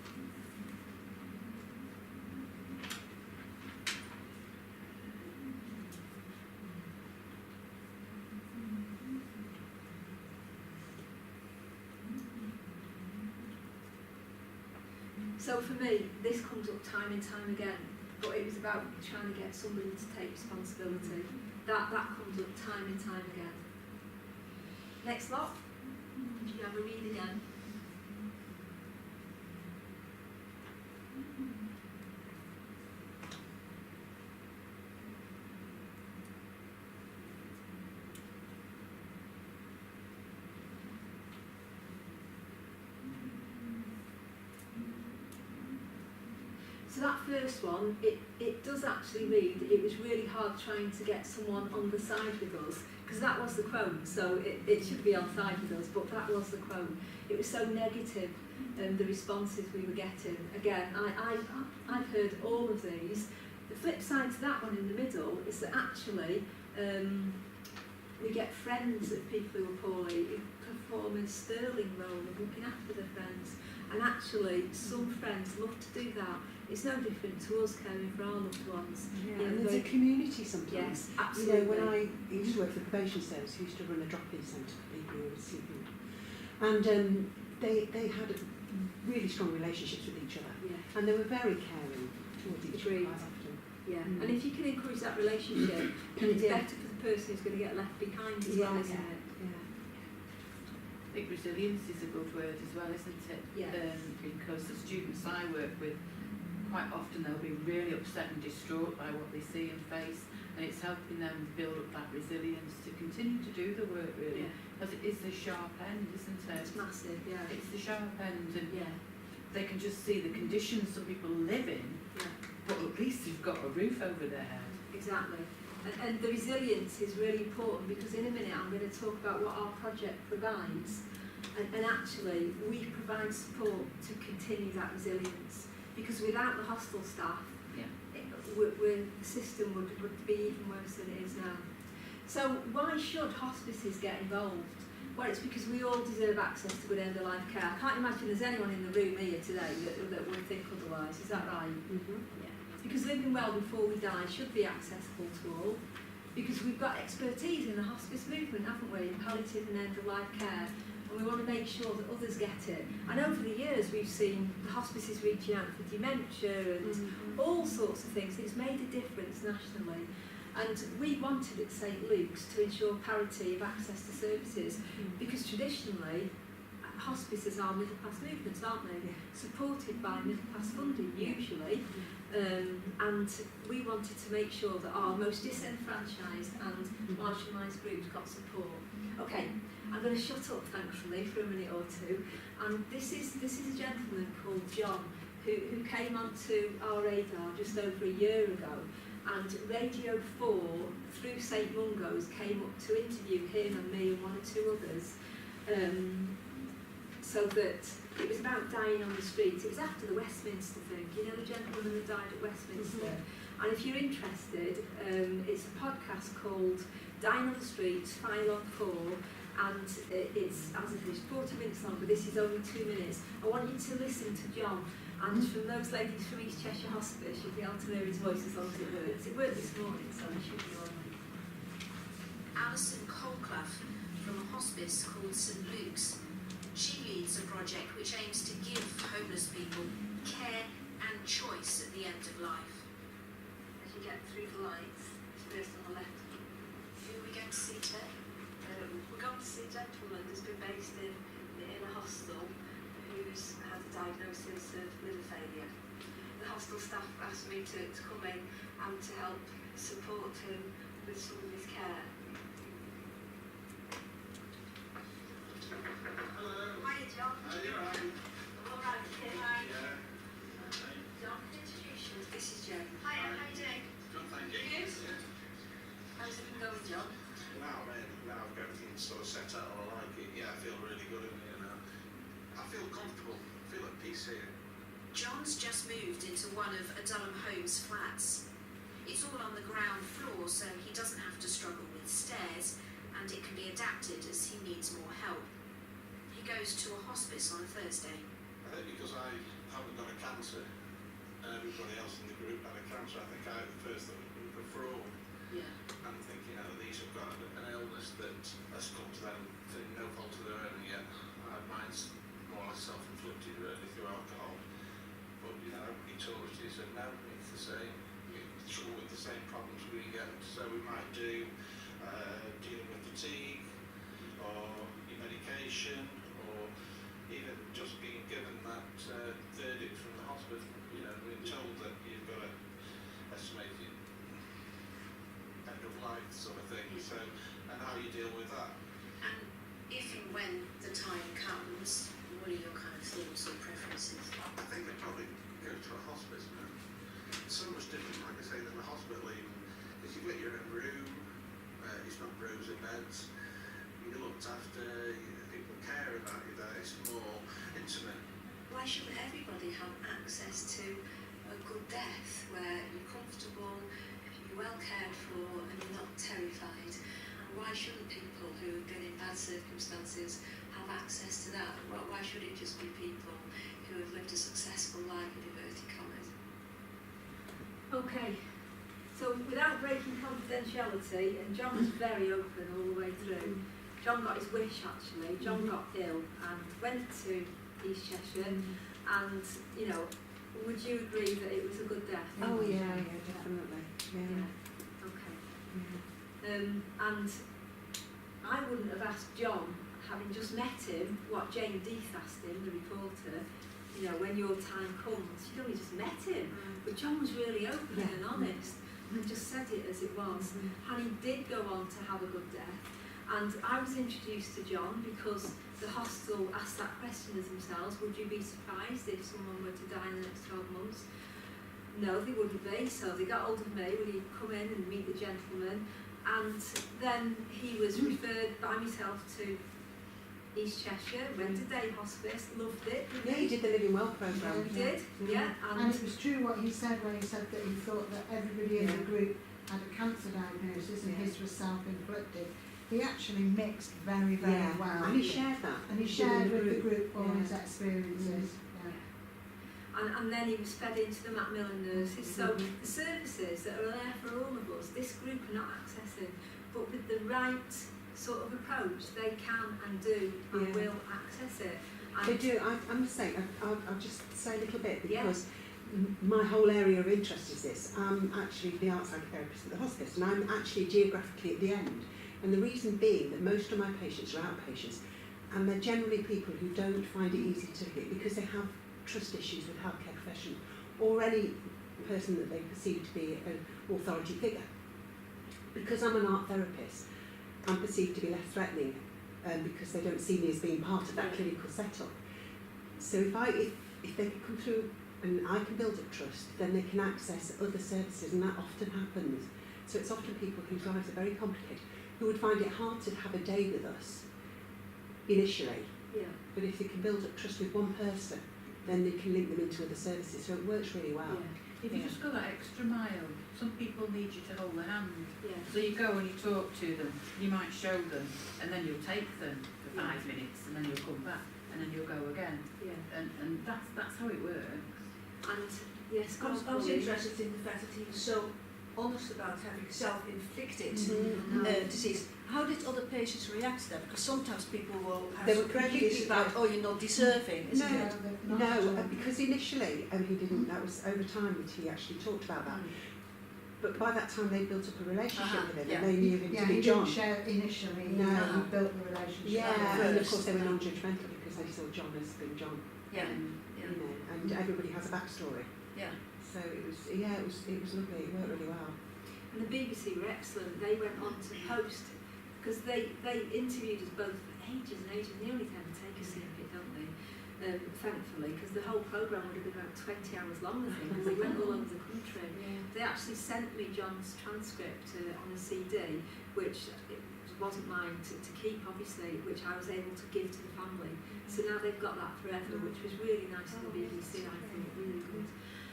So for me, this comes up time and time again, but it was about trying to get somebody to take responsibility. That comes up time and time again. Next lot. Do you have a read again? So that first one, it does actually read, it was really hard trying to get someone on the side with us, because that was the quote, so it should be on side with us, but that was the quote. It was so negative, the responses we were getting. Again, I've heard all of these. The flip side to that one in the middle is that actually we get friends of people who are poorly who perform a sterling role of looking after their friends, and actually some friends love to do that. It's no different to us caring for our loved ones. Yeah, You know, and there's a community sometimes. Yes, absolutely. You know, when I used to work for the probation service, we used to run a drop-in centre for people who were sleeping. And they had really strong relationships with each other, Yeah. and they were very caring towards each other Agreed. quite often. Yeah, Mm. and if you can encourage that relationship, then it's Yeah. better for the person who's going to get left behind as well, isn't it? Yeah. I think resilience is a good word as well, isn't it? Yeah. Because the students I work with, quite often they'll be really upset and distraught by what they see and face, and it's helping them build up that resilience to continue to do the work, really. Yeah. Because it is the sharp end, isn't it? It's massive, yeah. It's the sharp end, and Yeah, they can just see the conditions some people live in, yeah, but at least they've got a roof over their head. exactly. And the resilience is really important because in a minute I'm going to talk about what our project provides. And actually, we provide support to continue that resilience because without the hostel staff, Yeah. the system would be even worse than it is now. So why should hospices get involved? Well, it's because we all deserve access to good end-of-life care. I can't imagine there's anyone in the room here today that would think otherwise. Is that right? Mm-hmm. Yeah. Because living well before we die should be accessible to all. Because we've got expertise in the hospice movement, haven't we, in palliative and end-of-life care. And we want to make sure that others get it. And over the years we've seen the hospices reaching out for dementia and all sorts of things. It's made a difference nationally. And we wanted at St Luke's to ensure parity of access to services because traditionally hospices are middle class movements, aren't they? Yeah. Supported by middle class funding usually. And we wanted to make sure that our most disenfranchised and marginalised groups got support. Okay, I'm going to shut up thankfully for a minute or two. And this is a gentleman called John who came onto our radar just over a year ago. And Radio 4 through St Mungo's came up to interview him and me and one or two others. So that it was about dying on the street. It was after the Westminster thing, you know, the gentleman who died at Westminster. And if you're interested, it's a podcast called Dying on the Streets, File on 4, and it's, as it is, 40 minutes long, but this is only 2 minutes. I want you to listen to John, and from those ladies from East Cheshire Hospice, you'll be able to hear his voice as long as it works. It worked this morning, so it should be all right. Alison Colclough from a hospice called St Luke's. She leads a project which aims to give homeless people care and choice at the end of life. As you get through the lights, it's first on the left. Who are we going to see today? We're going to see a gentleman who's been based in a hostel who's had a diagnosis of liver failure. The hostel staff asked me to come in and to help support him with some of his care. Hiya, John. Are you alright? All right, hi. Yeah. John, introduce you. This is Jo. Hiya, how you doing? Good, thank you. Good. How's it been going, John? Now I've got everything sort of set out and I like it. Yeah, I feel really good in here now. I feel comfortable. I feel at peace here. John's just moved into one of Adullam Home's flats. It's all on the ground floor, so he doesn't have to struggle with stairs, and it can be adapted as he needs more help. He goes to a hospice on a Thursday. I think because I haven't got a cancer and everybody else in the group had a cancer, I think I had the first that was a fraud. Yeah. I'm thinking, these have got an illness that has come to them through no fault of their own yet. Mine's more or less self-inflicted really through alcohol. But everybody told us, he said, no, it's the same. We struggle with the same problems we get. So we might do dealing with fatigue, or your medication, or even just being given that verdict from the hospital. Being told that you've got an estimated end of life sort of thing. So, and how you deal with that. And if and when the time comes, what are your kind of thoughts or preferences? I think they probably go to a hospice now. It's so much different, like I say, than a hospital even. Because you've got your own room, it's not rows of beds, you're looked after, people care about you there, it's more intimate. Why shouldn't everybody have access to a good death where you're comfortable, you're well cared for and you're not terrified? And why shouldn't people who have been in bad circumstances have access to that? Why should it just be people who have lived a successful life in inverted commas? Okay, so without breaking confidentiality, and John was very open all the way through, John got his wish actually. John got ill and went to East Cheshire, and you know, would you agree that it was a good death? Oh yeah, definitely. Yeah. Okay. Yeah. And I wouldn't have asked John, having just met him, what Jane Death asked him, the reporter, you know, when your time comes. She'd only just met him, but John was really open and honest and just said it as it was. And he did go on to have a good death. And I was introduced to John because the hostel asked that question as themselves, would you be surprised if someone were to die in the next 12 months? No, they wouldn't be. So they got hold of me, would he come in and meet the gentleman? And then he was referred by myself to East Cheshire, went to day hospice, loved it. Yeah, he did the Living Well programme. He did, yeah. And it was true what he said when he said that he thought that everybody in the group had a cancer diagnosis and his was self-inflicted. He actually mixed very, very well. And he shared that. And he shared with the group all his experiences. And then he was fed into the Macmillan nurses. So the services that are there for all of us, this group are not accessing, but with the right sort of approach, they can and do and will access it. And They do. I must say, I'll just say a little bit because my whole area of interest is this. I'm actually the art psychotherapist at the hospice, and I'm actually geographically at the end. And the reason being that most of my patients are outpatients, and they're generally people who don't find it easy to hit because they have trust issues with healthcare professionals or any person that they perceive to be an authority figure. Because I'm an art therapist, I'm perceived to be less threatening because they don't see me as being part of that clinical setup. So if they can come through and I can build up trust, then they can access other services, and that often happens. So it's often people whose lives are very complicated who would find it hard to have a day with us initially. yeah. But if they can build up trust with one person, then they can link them into other services. So it works really well. If you just go that extra mile, some people need you to hold their hand. Yeah. So you go and you talk to them, you might show them, and then you'll take them for 5 minutes, and then you'll come back, and then you'll go again. Yeah. And that's how it works. And yes, I was interested in the fact that he was so honest about having self-inflicted disease. How did other patients react to that? Because sometimes people will have some prejudice about, oh, you're not deserving, isn't it? No, because initially, he didn't, that was over time that he actually talked about that. But by that time they built up a relationship with him, and they knew him to be John. He didn't share initially, No. he built the relationship. Yeah, and of course they were non-judgmental because they saw John as being John. Yeah. You know, and everybody has a backstory. Yeah. So it was lovely, it worked really well. And the BBC were excellent. They went on to post, because they interviewed us both for ages and ages. They only ever take a snippet, don't they? Thankfully, because the whole programme would have been about 20 hours long, I think, because they went all over the country. They actually sent me John's transcript on a CD, which it wasn't mine to keep, obviously, which I was able to give to the family. So now they've got that forever, which was really nice of the BBC, I think, really good.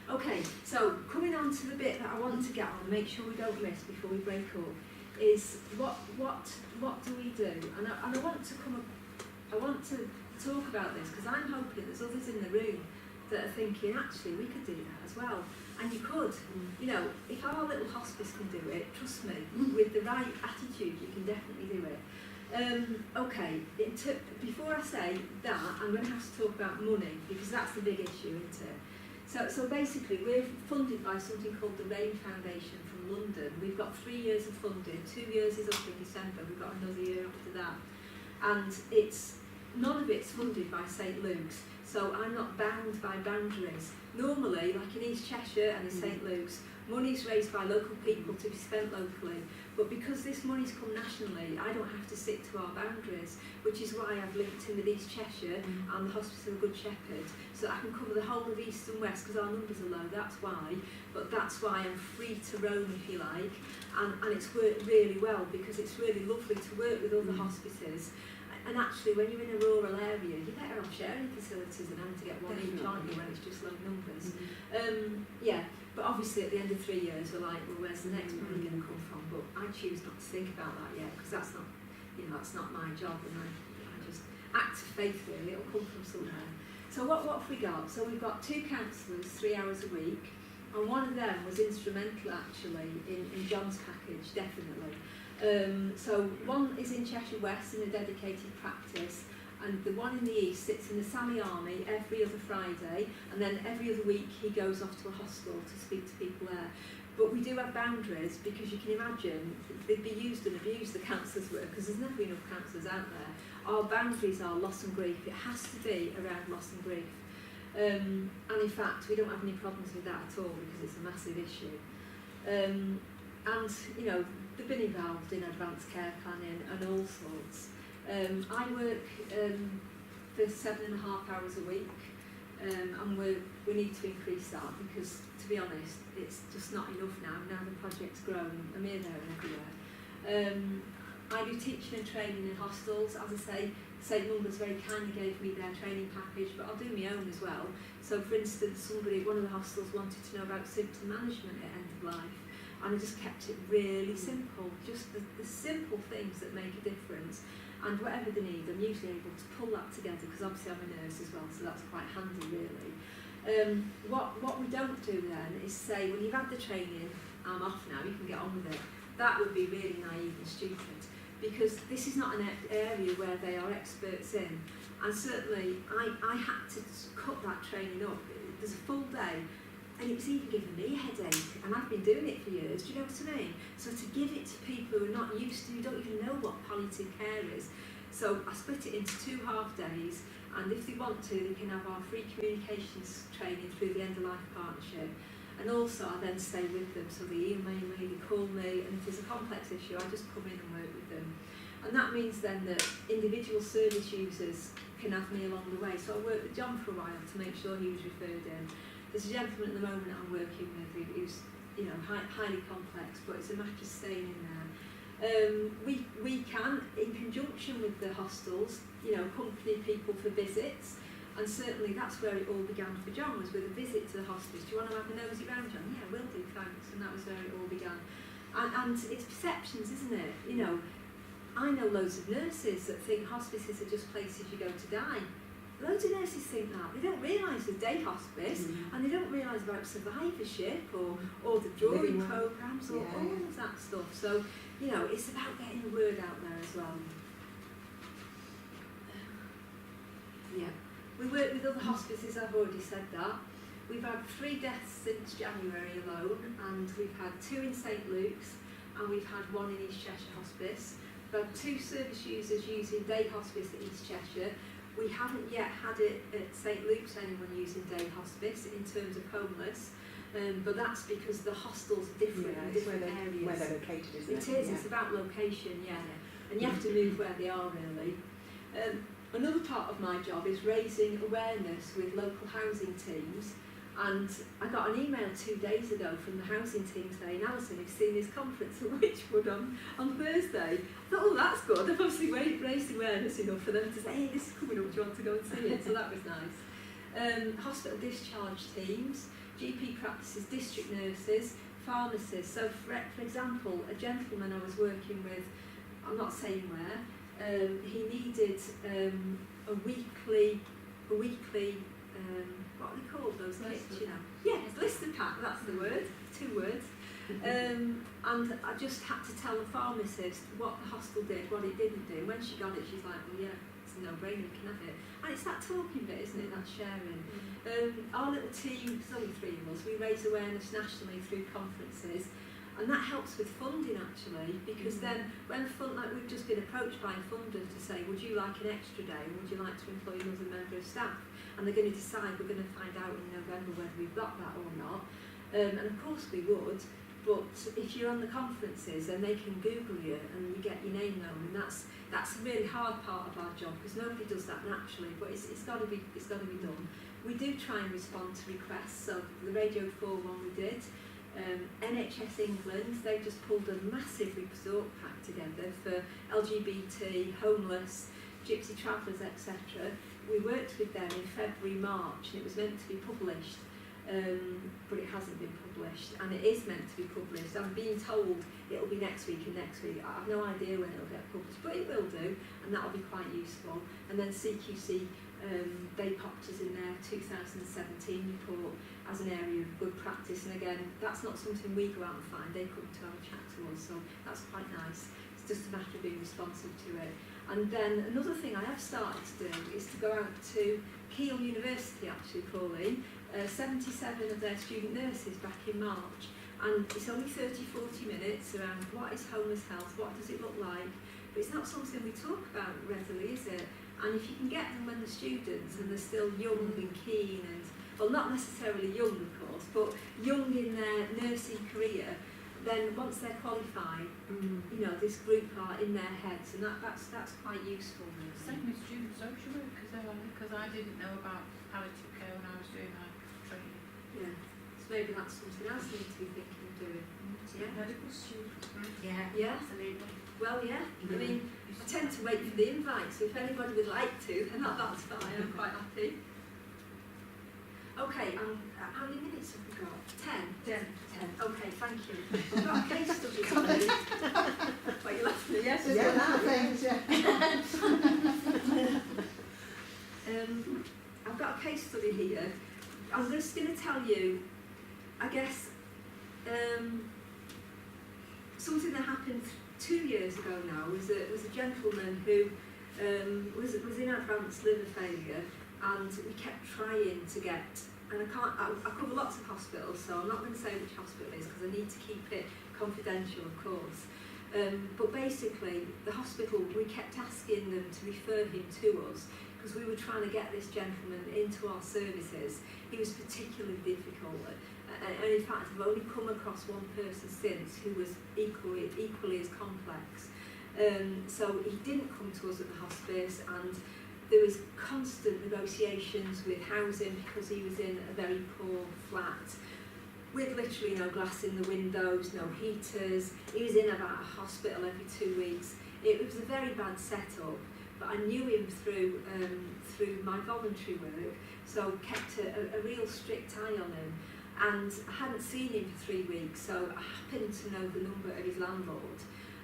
Okay, so coming on to the bit that I want to get on and make sure we don't miss before we break up is what do we do? And I want to talk about this because I'm hoping there's others in the room that are thinking actually we could do that as well. And you could, you know, if our little hospice can do it, trust me, with the right attitude you can definitely do it. Okay, before I say that, I'm going to have to talk about money because that's the big issue, isn't it? So basically, we're funded by something called the RAIN Foundation from London. We've got 3 years of funding. 2 years is up in December. We've got another year after that. And none of it's funded by St Luke's. So I'm not bound by boundaries. Normally, like in East Cheshire and in St Luke's, money's raised by local people to be spent locally. But because this money's come nationally, I don't have to stick to our boundaries, which is why I've linked in with East Cheshire and the Hospice and Good Shepherd, so I can cover the whole of East and West, because our numbers are low, that's why. But that's why I'm free to roam, if you like, and it's worked really well, because it's really lovely to work with other hospices. And actually, when you're in a rural area, you're better off sharing facilities and having to get one each, aren't you, when it's just low numbers. But obviously at the end of 3 years, we're like, well, where's the next money going to come from? But I choose not to think about that yet, because that's not my job, and I just act of faith, really. It'll come from somewhere. So what have we got? So we've got 2 counsellors, 3 hours a week, and one of them was instrumental, actually, in John's package, definitely. So one is in Cheshire West in a dedicated practice, and the one in the East sits in the Sally Army every other Friday, and then every other week he goes off to a hostel to speak to people there. But we do have boundaries, because you can imagine they'd be used and abused, the counsellors were, because there's never enough counsellors out there. Our boundaries are loss and grief. It has to be around loss and grief. And in fact, we don't have any problems with that at all, because it's a massive issue. And, you know, they've been involved in advanced care planning and all sorts. I work for 7.5 hours a week, and we need to increase that, because, to be honest, it's just not enough now. Now the project's grown, I'm here, there and everywhere. I do teaching and training in hostels. As I say, St Mungo's very kindly gave me their training package, but I'll do my own as well. So, for instance, one of the hostels wanted to know about symptom management at end of life, and I just kept it really simple, just the simple things that make a difference. And whatever they need, I'm usually able to pull that together, because obviously I'm a nurse as well, so that's quite handy really. What we don't do then is say, when you've had the training, I'm off now, you can get on with it. That would be really naive and stupid, because this is not an area where they are experts in. And certainly I had to cut that training up. There's a full day, and it was even giving me a headache, and I've been doing it for years, do you know what I mean? So to give it to people who are not used to, who don't even know what palliative care is. So I split it into 2 half days, and if they want to, they can have our free communications training through the End of Life Partnership. And also I then stay with them, so they email me, they call me, and if there's a complex issue, I just come in and work with them. And that means then that individual service users can have me along the way. So I worked with John for a while to make sure he was referred in. There's a gentleman at the moment I'm working with who's, you know, highly complex, but it's a matter of staying in there. We can, in conjunction with the hostels, you know, accompany people for visits, and certainly that's where it all began for John, was with a visit to the hospice. Do you want to have a nosy round, John? Yeah, will do, thanks. And that was where it all began. And it's perceptions, isn't it? You know, I know loads of nurses that think hospices are just places you go to die. Loads of nurses think that. They don't realise the day hospice, and they don't realise about survivorship or the drawing programmes or all of that stuff. So, you know, it's about getting the word out there as well. Yeah. We work with other hospices, I've already said that. We've had 3 deaths since January alone, and we've had 2 in St Luke's, and we've had 1 in East Cheshire Hospice. We've had 2 service users using day hospice at East Cheshire. We haven't yet had it at St Luke's, anyone using day hospice in terms of homeless, but that's because the hostels are different in different areas. Where they're located, isn't it? It is, it's about location, yeah. And you have to move where they are really. Another part of my job is raising awareness with local housing teams, and I got an email 2 days ago from the housing team saying, Alison, you've seen this conference at Wychwood on Thursday. I thought, oh, that's good. I've obviously raised awareness enough for them to say, hey, this is coming up, do you want to go and see it? So that was nice. Hospital discharge teams, GP practices, district nurses, pharmacists. So for example, a gentleman I was working with, I'm not saying where, he needed a weekly what are they called, those kits, you know? Yeah, blister pack, that's the word, 2 words. And I just had to tell the pharmacist what the hostel did, what it didn't do. When she got it, she's like, well, yeah, it's a no-brainer, you can have it. And it's that talking bit, isn't it, that sharing. Our little team, there's only 3 of us, we raise awareness nationally through conferences, and that helps with funding actually, because then when we've just been approached by a funder to say, would you like an extra day, or would you like to employ another member of staff? And they're going to decide, we're going to find out in November whether we've got that or not. And of course we would, but if you're on the conferences, then they can Google you and you get your name known, and that's a really hard part of our job, because nobody does that naturally, but it's got to be done. We do try and respond to requests. So the Radio 4 one we did. NHS England, they've just pulled a massive resort pack together for LGBT, homeless, gypsy travellers, etc. We worked with them in February, March, and it was meant to be published, but it hasn't been published, and it is meant to be published. I'm being told it'll be next week and next week. I have no idea when it'll get published, but it will do, and that'll be quite useful. And then CQC, they popped us in their 2017 report as as an area of good practice, and again, that's not something we go out and find, they come to have a chat to us, so that's quite nice. It's just a matter of being responsive to it. And then another thing I have started to do is to go out to Keele University, actually, Pauline, 77 of their student nurses back in March, and it's only 30-40 minutes around what is homeless health, what does it look like, but it's not something we talk about readily, is it? And if you can get them when they're students and they're still young and keen and, well, not necessarily young, of course, but young in their nursing career, then once they're qualified, you know, this group are in their heads, and that's quite useful. Really. Same with student social work, because I didn't know about palliative care when I was doing my training. Yeah, so maybe that's something else we need to be thinking of doing. Yeah. Medical student. Yeah. Absolutely. Well, yeah. I mean, I tend to wait for the invite, so if anybody would like to, then that's fine. I'm quite happy. Okay, how many minutes have we got? 10? 10. Okay, thank you. I've got a case study today. But you left me, yes? There's a lot of things, yeah. I've got a case study here. I'm just going to tell you, I guess, something that happened 2 years ago now was a gentleman who was in advanced liver failure, and we kept trying to get, and I cover lots of hospitals, so I'm not going to say which hospital it is because I need to keep it confidential, of course. But basically, the hospital, we kept asking them to refer him to us because we were trying to get this gentleman into our services. He was particularly difficult. And in fact, I've only come across one person since who was equally as complex. So he didn't come to us at the hospice, and there was constant negotiations with housing because he was in a very poor flat with literally no glass in the windows, no heaters. He was in about a hospital every 2 weeks. It was a very bad setup, but I knew him through my voluntary work, so kept a real strict eye on him. And I hadn't seen him for 3 weeks, so I happened to know the number of his landlord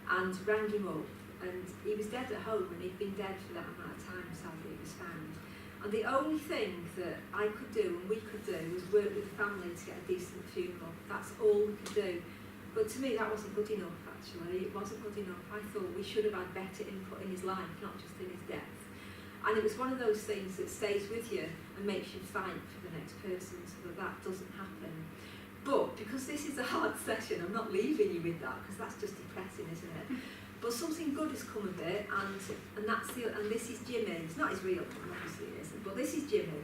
and rang him up, and he was dead at home, and he'd been dead for that amount of time, sadly it was found. And the only thing that I could do and we could do was work with the family to get a decent funeral. That's all we could do. But to me that wasn't good enough, actually. It wasn't good enough. I thought we should have had better input in his life, not just in his death. And it was one of those things that stays with you and makes you fight for the next person so that doesn't happen. But because this is a hard session, I'm not leaving you with that because that's just depressing, isn't it? But something good has come of it, and this is Jimmy. It's not his real name, obviously it isn't, but this is Jimmy.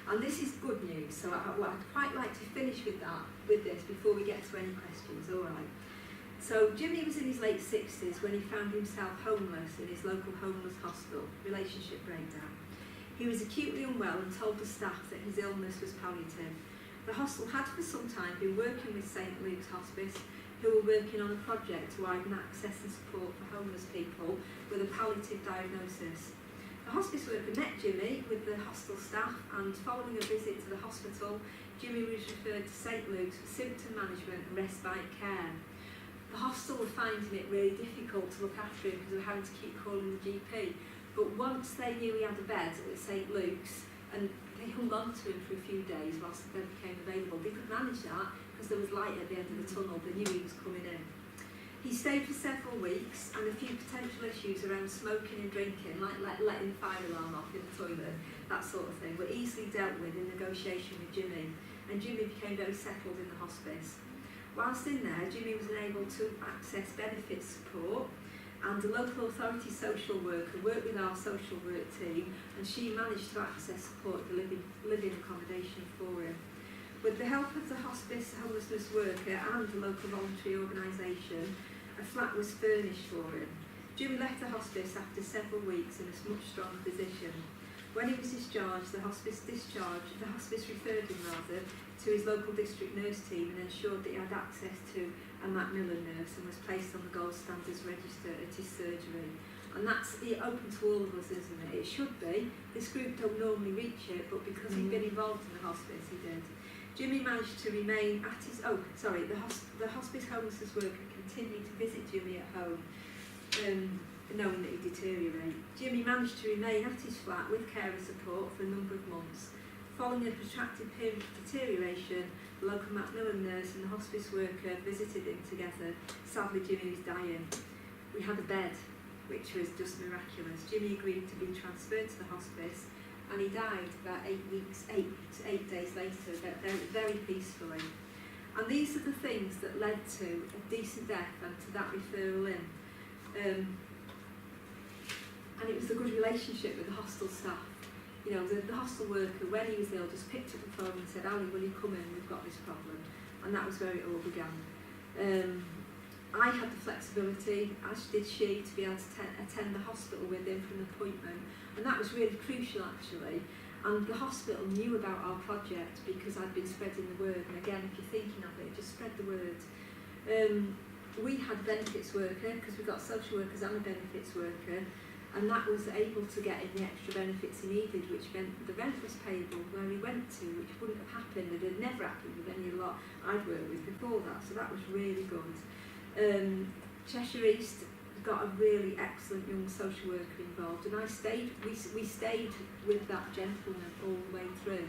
And this is good news, so I'd quite like to finish with this before we get to any questions, all right? So Jimmy was in his late 60s when he found himself homeless in his local homeless hostel, relationship breakdown. He was acutely unwell and told the staff that his illness was palliative. The hostel had for some time been working with St Luke's Hospice, who were working on a project to widen access and support for homeless people with a palliative diagnosis. The hospice worker met Jimmy with the hostel staff, and following a visit to the hospital, Jimmy was referred to St Luke's for symptom management and respite care. The hostel were finding it really difficult to look after him because they were having to keep calling the GP. But once they knew he had a bed at St Luke's, and they hung on to him for a few days whilst the bed became available, they could manage that because there was light at the end of the tunnel. They knew he was coming in. He stayed for several weeks, and a few potential issues around smoking and drinking, like letting the fire alarm off in the toilet, that sort of thing, were easily dealt with in negotiation with Jimmy, and Jimmy became very settled in the hospice. Whilst in there, Jimmy was unable to access benefit support, and the local authority social worker worked with our social work team, and she managed to access support for living accommodation for him. With the help of the Hospice Homelessness worker and the local voluntary organisation, a flat was furnished for him. Jimmy left the hospice after several weeks in a much stronger position. When he was discharged, the hospice referred him to his local district nurse team and ensured that he had access to a Macmillan nurse and was placed on the gold standards register at his surgery. And that's open to all of us, isn't it? It should be. This group don't normally reach it, but because he'd been involved in the hospice, he did. Jimmy managed to remain at his... the hospice homelessness worker continued to visit Jimmy at home, knowing that he'd deteriorate. Jimmy managed to remain at his flat with carer support for a number of months. Following a protracted period of deterioration, the local Macmillan nurse and the hospice worker visited him together. Sadly, Jimmy was dying. We had a bed, which was just miraculous. Jimmy agreed to be transferred to the hospice, and he died about 8 days later, very, very peacefully. And these are the things that led to a decent death and to that referral in. And it was a good relationship with the hostel staff. You know, the hostel worker, when he was ill, just picked up the phone and said, Ali, will you come in? We've got this problem. And that was where it all began. I had the flexibility, as did she, to be able to attend the hospital with him for an appointment. And that was really crucial, actually. And the hospital knew about our project because I'd been spreading the word. And again, if you're thinking of it, just spread the word. We had a benefits worker, because we've got social workers and a benefits worker. And that was able to get in the extra benefits he needed, which meant the rent was payable where he went to, which wouldn't have happened. It had never happened with any lot I'd worked with before that. So that was really good. Cheshire East got a really excellent young social worker involved, and we stayed with that gentleman all the way through.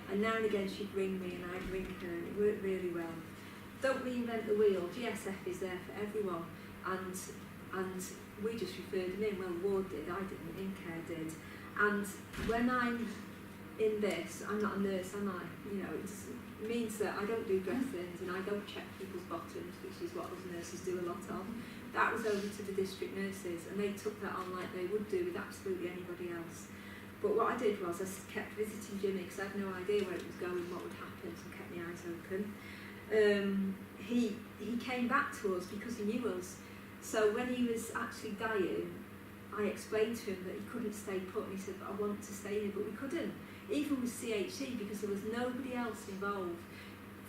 And now and again she'd ring me and I'd ring her, and it worked really well. Don't reinvent the wheel. GSF is there for everyone, and we just referred him in. Well, Ward did, I didn't, InCare did. And when I'm in this, I'm not a nurse, am I? You know, it means that I don't do dressings and I don't check people's bottoms, which is what us nurses do a lot of. That was over to the district nurses, and they took that on like they would do with absolutely anybody else. But what I did was I kept visiting Jimmy because I had no idea where it was going, what would happen, so I kept my eyes open. He came back to us because he knew us. So when he was actually dying, I explained to him that he couldn't stay put, and he said, I want to stay here, but we couldn't. Even with CHC, because there was nobody else involved.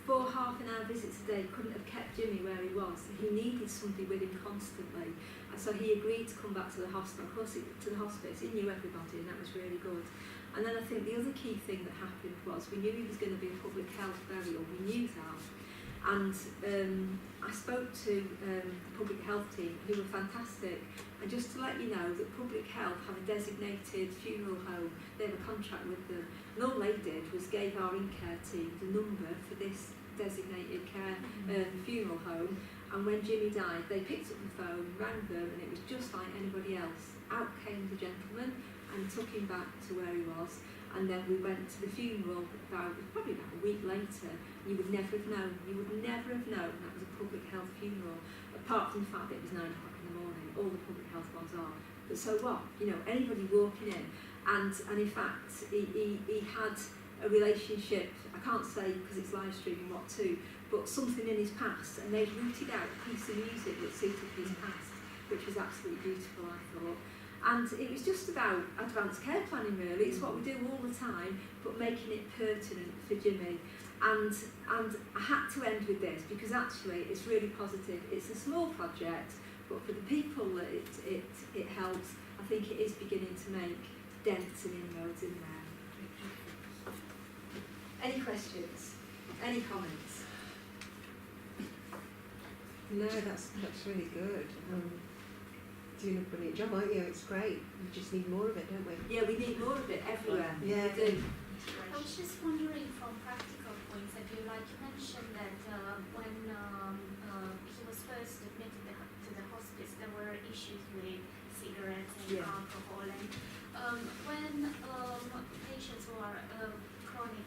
4 half-an-hour visits a day couldn't have kept Jimmy where he was. He needed somebody with him constantly. And so he agreed to come back to the hospital. Of course, to the hospice, he knew everybody, and that was really good. And then I think the other key thing that happened was we knew he was going to be a public health burial. We knew that. And I spoke to the public health team, who were fantastic. And just to let you know that public health have a designated funeral home. They have a contract with them. And all they did was gave our InCare team the number for this designated care funeral home. And when Jimmy died, they picked up the phone, rang them, and it was just like anybody else. Out came the gentleman and took him back to where he was. And then we went to the funeral probably about a week later. You would never have known. You would never have known that was a public health funeral, apart from the fact that it was 9 o'clock in the morning. All the public health ones are. But so what? You know, anybody walking in, and in fact, he had a relationship. I can't say because it's live streaming what to, but something in his past, and they rooted out a piece of music that suited his past, which was absolutely beautiful, I thought. And it was just about advanced care planning, really. It's what we do all the time, but making it pertinent for Jimmy. And I had to end with this because actually it's really positive. It's a small project, but for the people that it helps, I think it is beginning to make dents and inroads in there. Any questions? Any comments? No, that's really good. Doing a brilliant job, aren't you? It's great. We just need more of it, don't we? Yeah, we need more of it everywhere. Yeah. We do. I was just wondering from practical points of view, like you mentioned that when he was first admitted to the hospice, there were issues with cigarettes and alcohol. And when patients who are chronic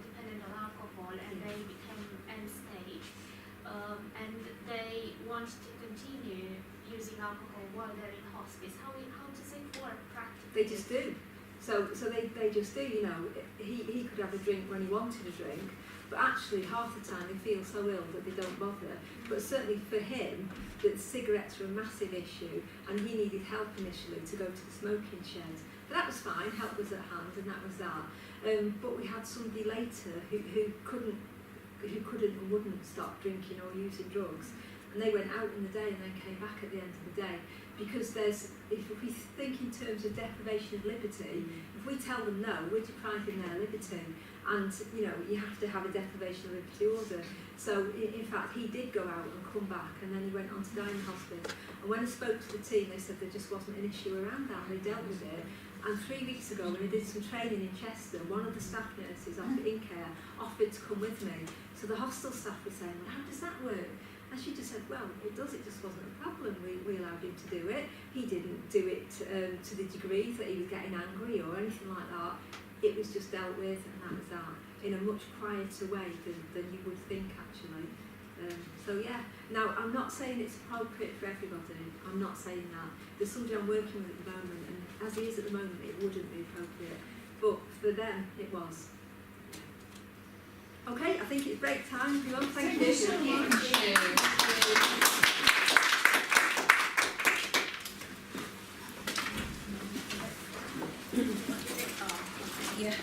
dependent on alcohol and they become end stage and they want to continue using alcohol while they're in hospice, how does it work practically? They just do. So they just do, you know. He could have a drink when he wanted a drink, but actually half the time they feel so ill that they don't bother. But certainly for him, that cigarettes were a massive issue, and he needed help initially to go to the smoking shed. But that was fine, help was at hand, and that was that. But we had somebody later who couldn't and wouldn't stop drinking or using drugs. And they went out in the day and then came back at the end of the day. Because if we think in terms of deprivation of liberty, if we tell them no, we're depriving their liberty. And, you know, you have to have a deprivation of liberty order. So, in fact, he did go out and come back, and then he went on to die in hospice. And when I spoke to the team, they said there just wasn't an issue around that. They dealt with it. And 3 weeks ago, when I did some training in Chester, one of the staff nurses in care offered to come with me. So the hostel staff were saying, well, how does that work? And she just said, well, it does, it just wasn't a problem. We allowed him to do it. He didn't do it to the degree that he was getting angry or anything like that. It was just dealt with, and that was that, in a much quieter way than you would think, actually. So yeah, now I'm not saying it's appropriate for everybody, I'm not saying that. There's somebody I'm working with at the moment, and as he is at the moment, it wouldn't be appropriate. But for them, it was. Okay, I think it's break time, everyone. Thank you so much. Yeah.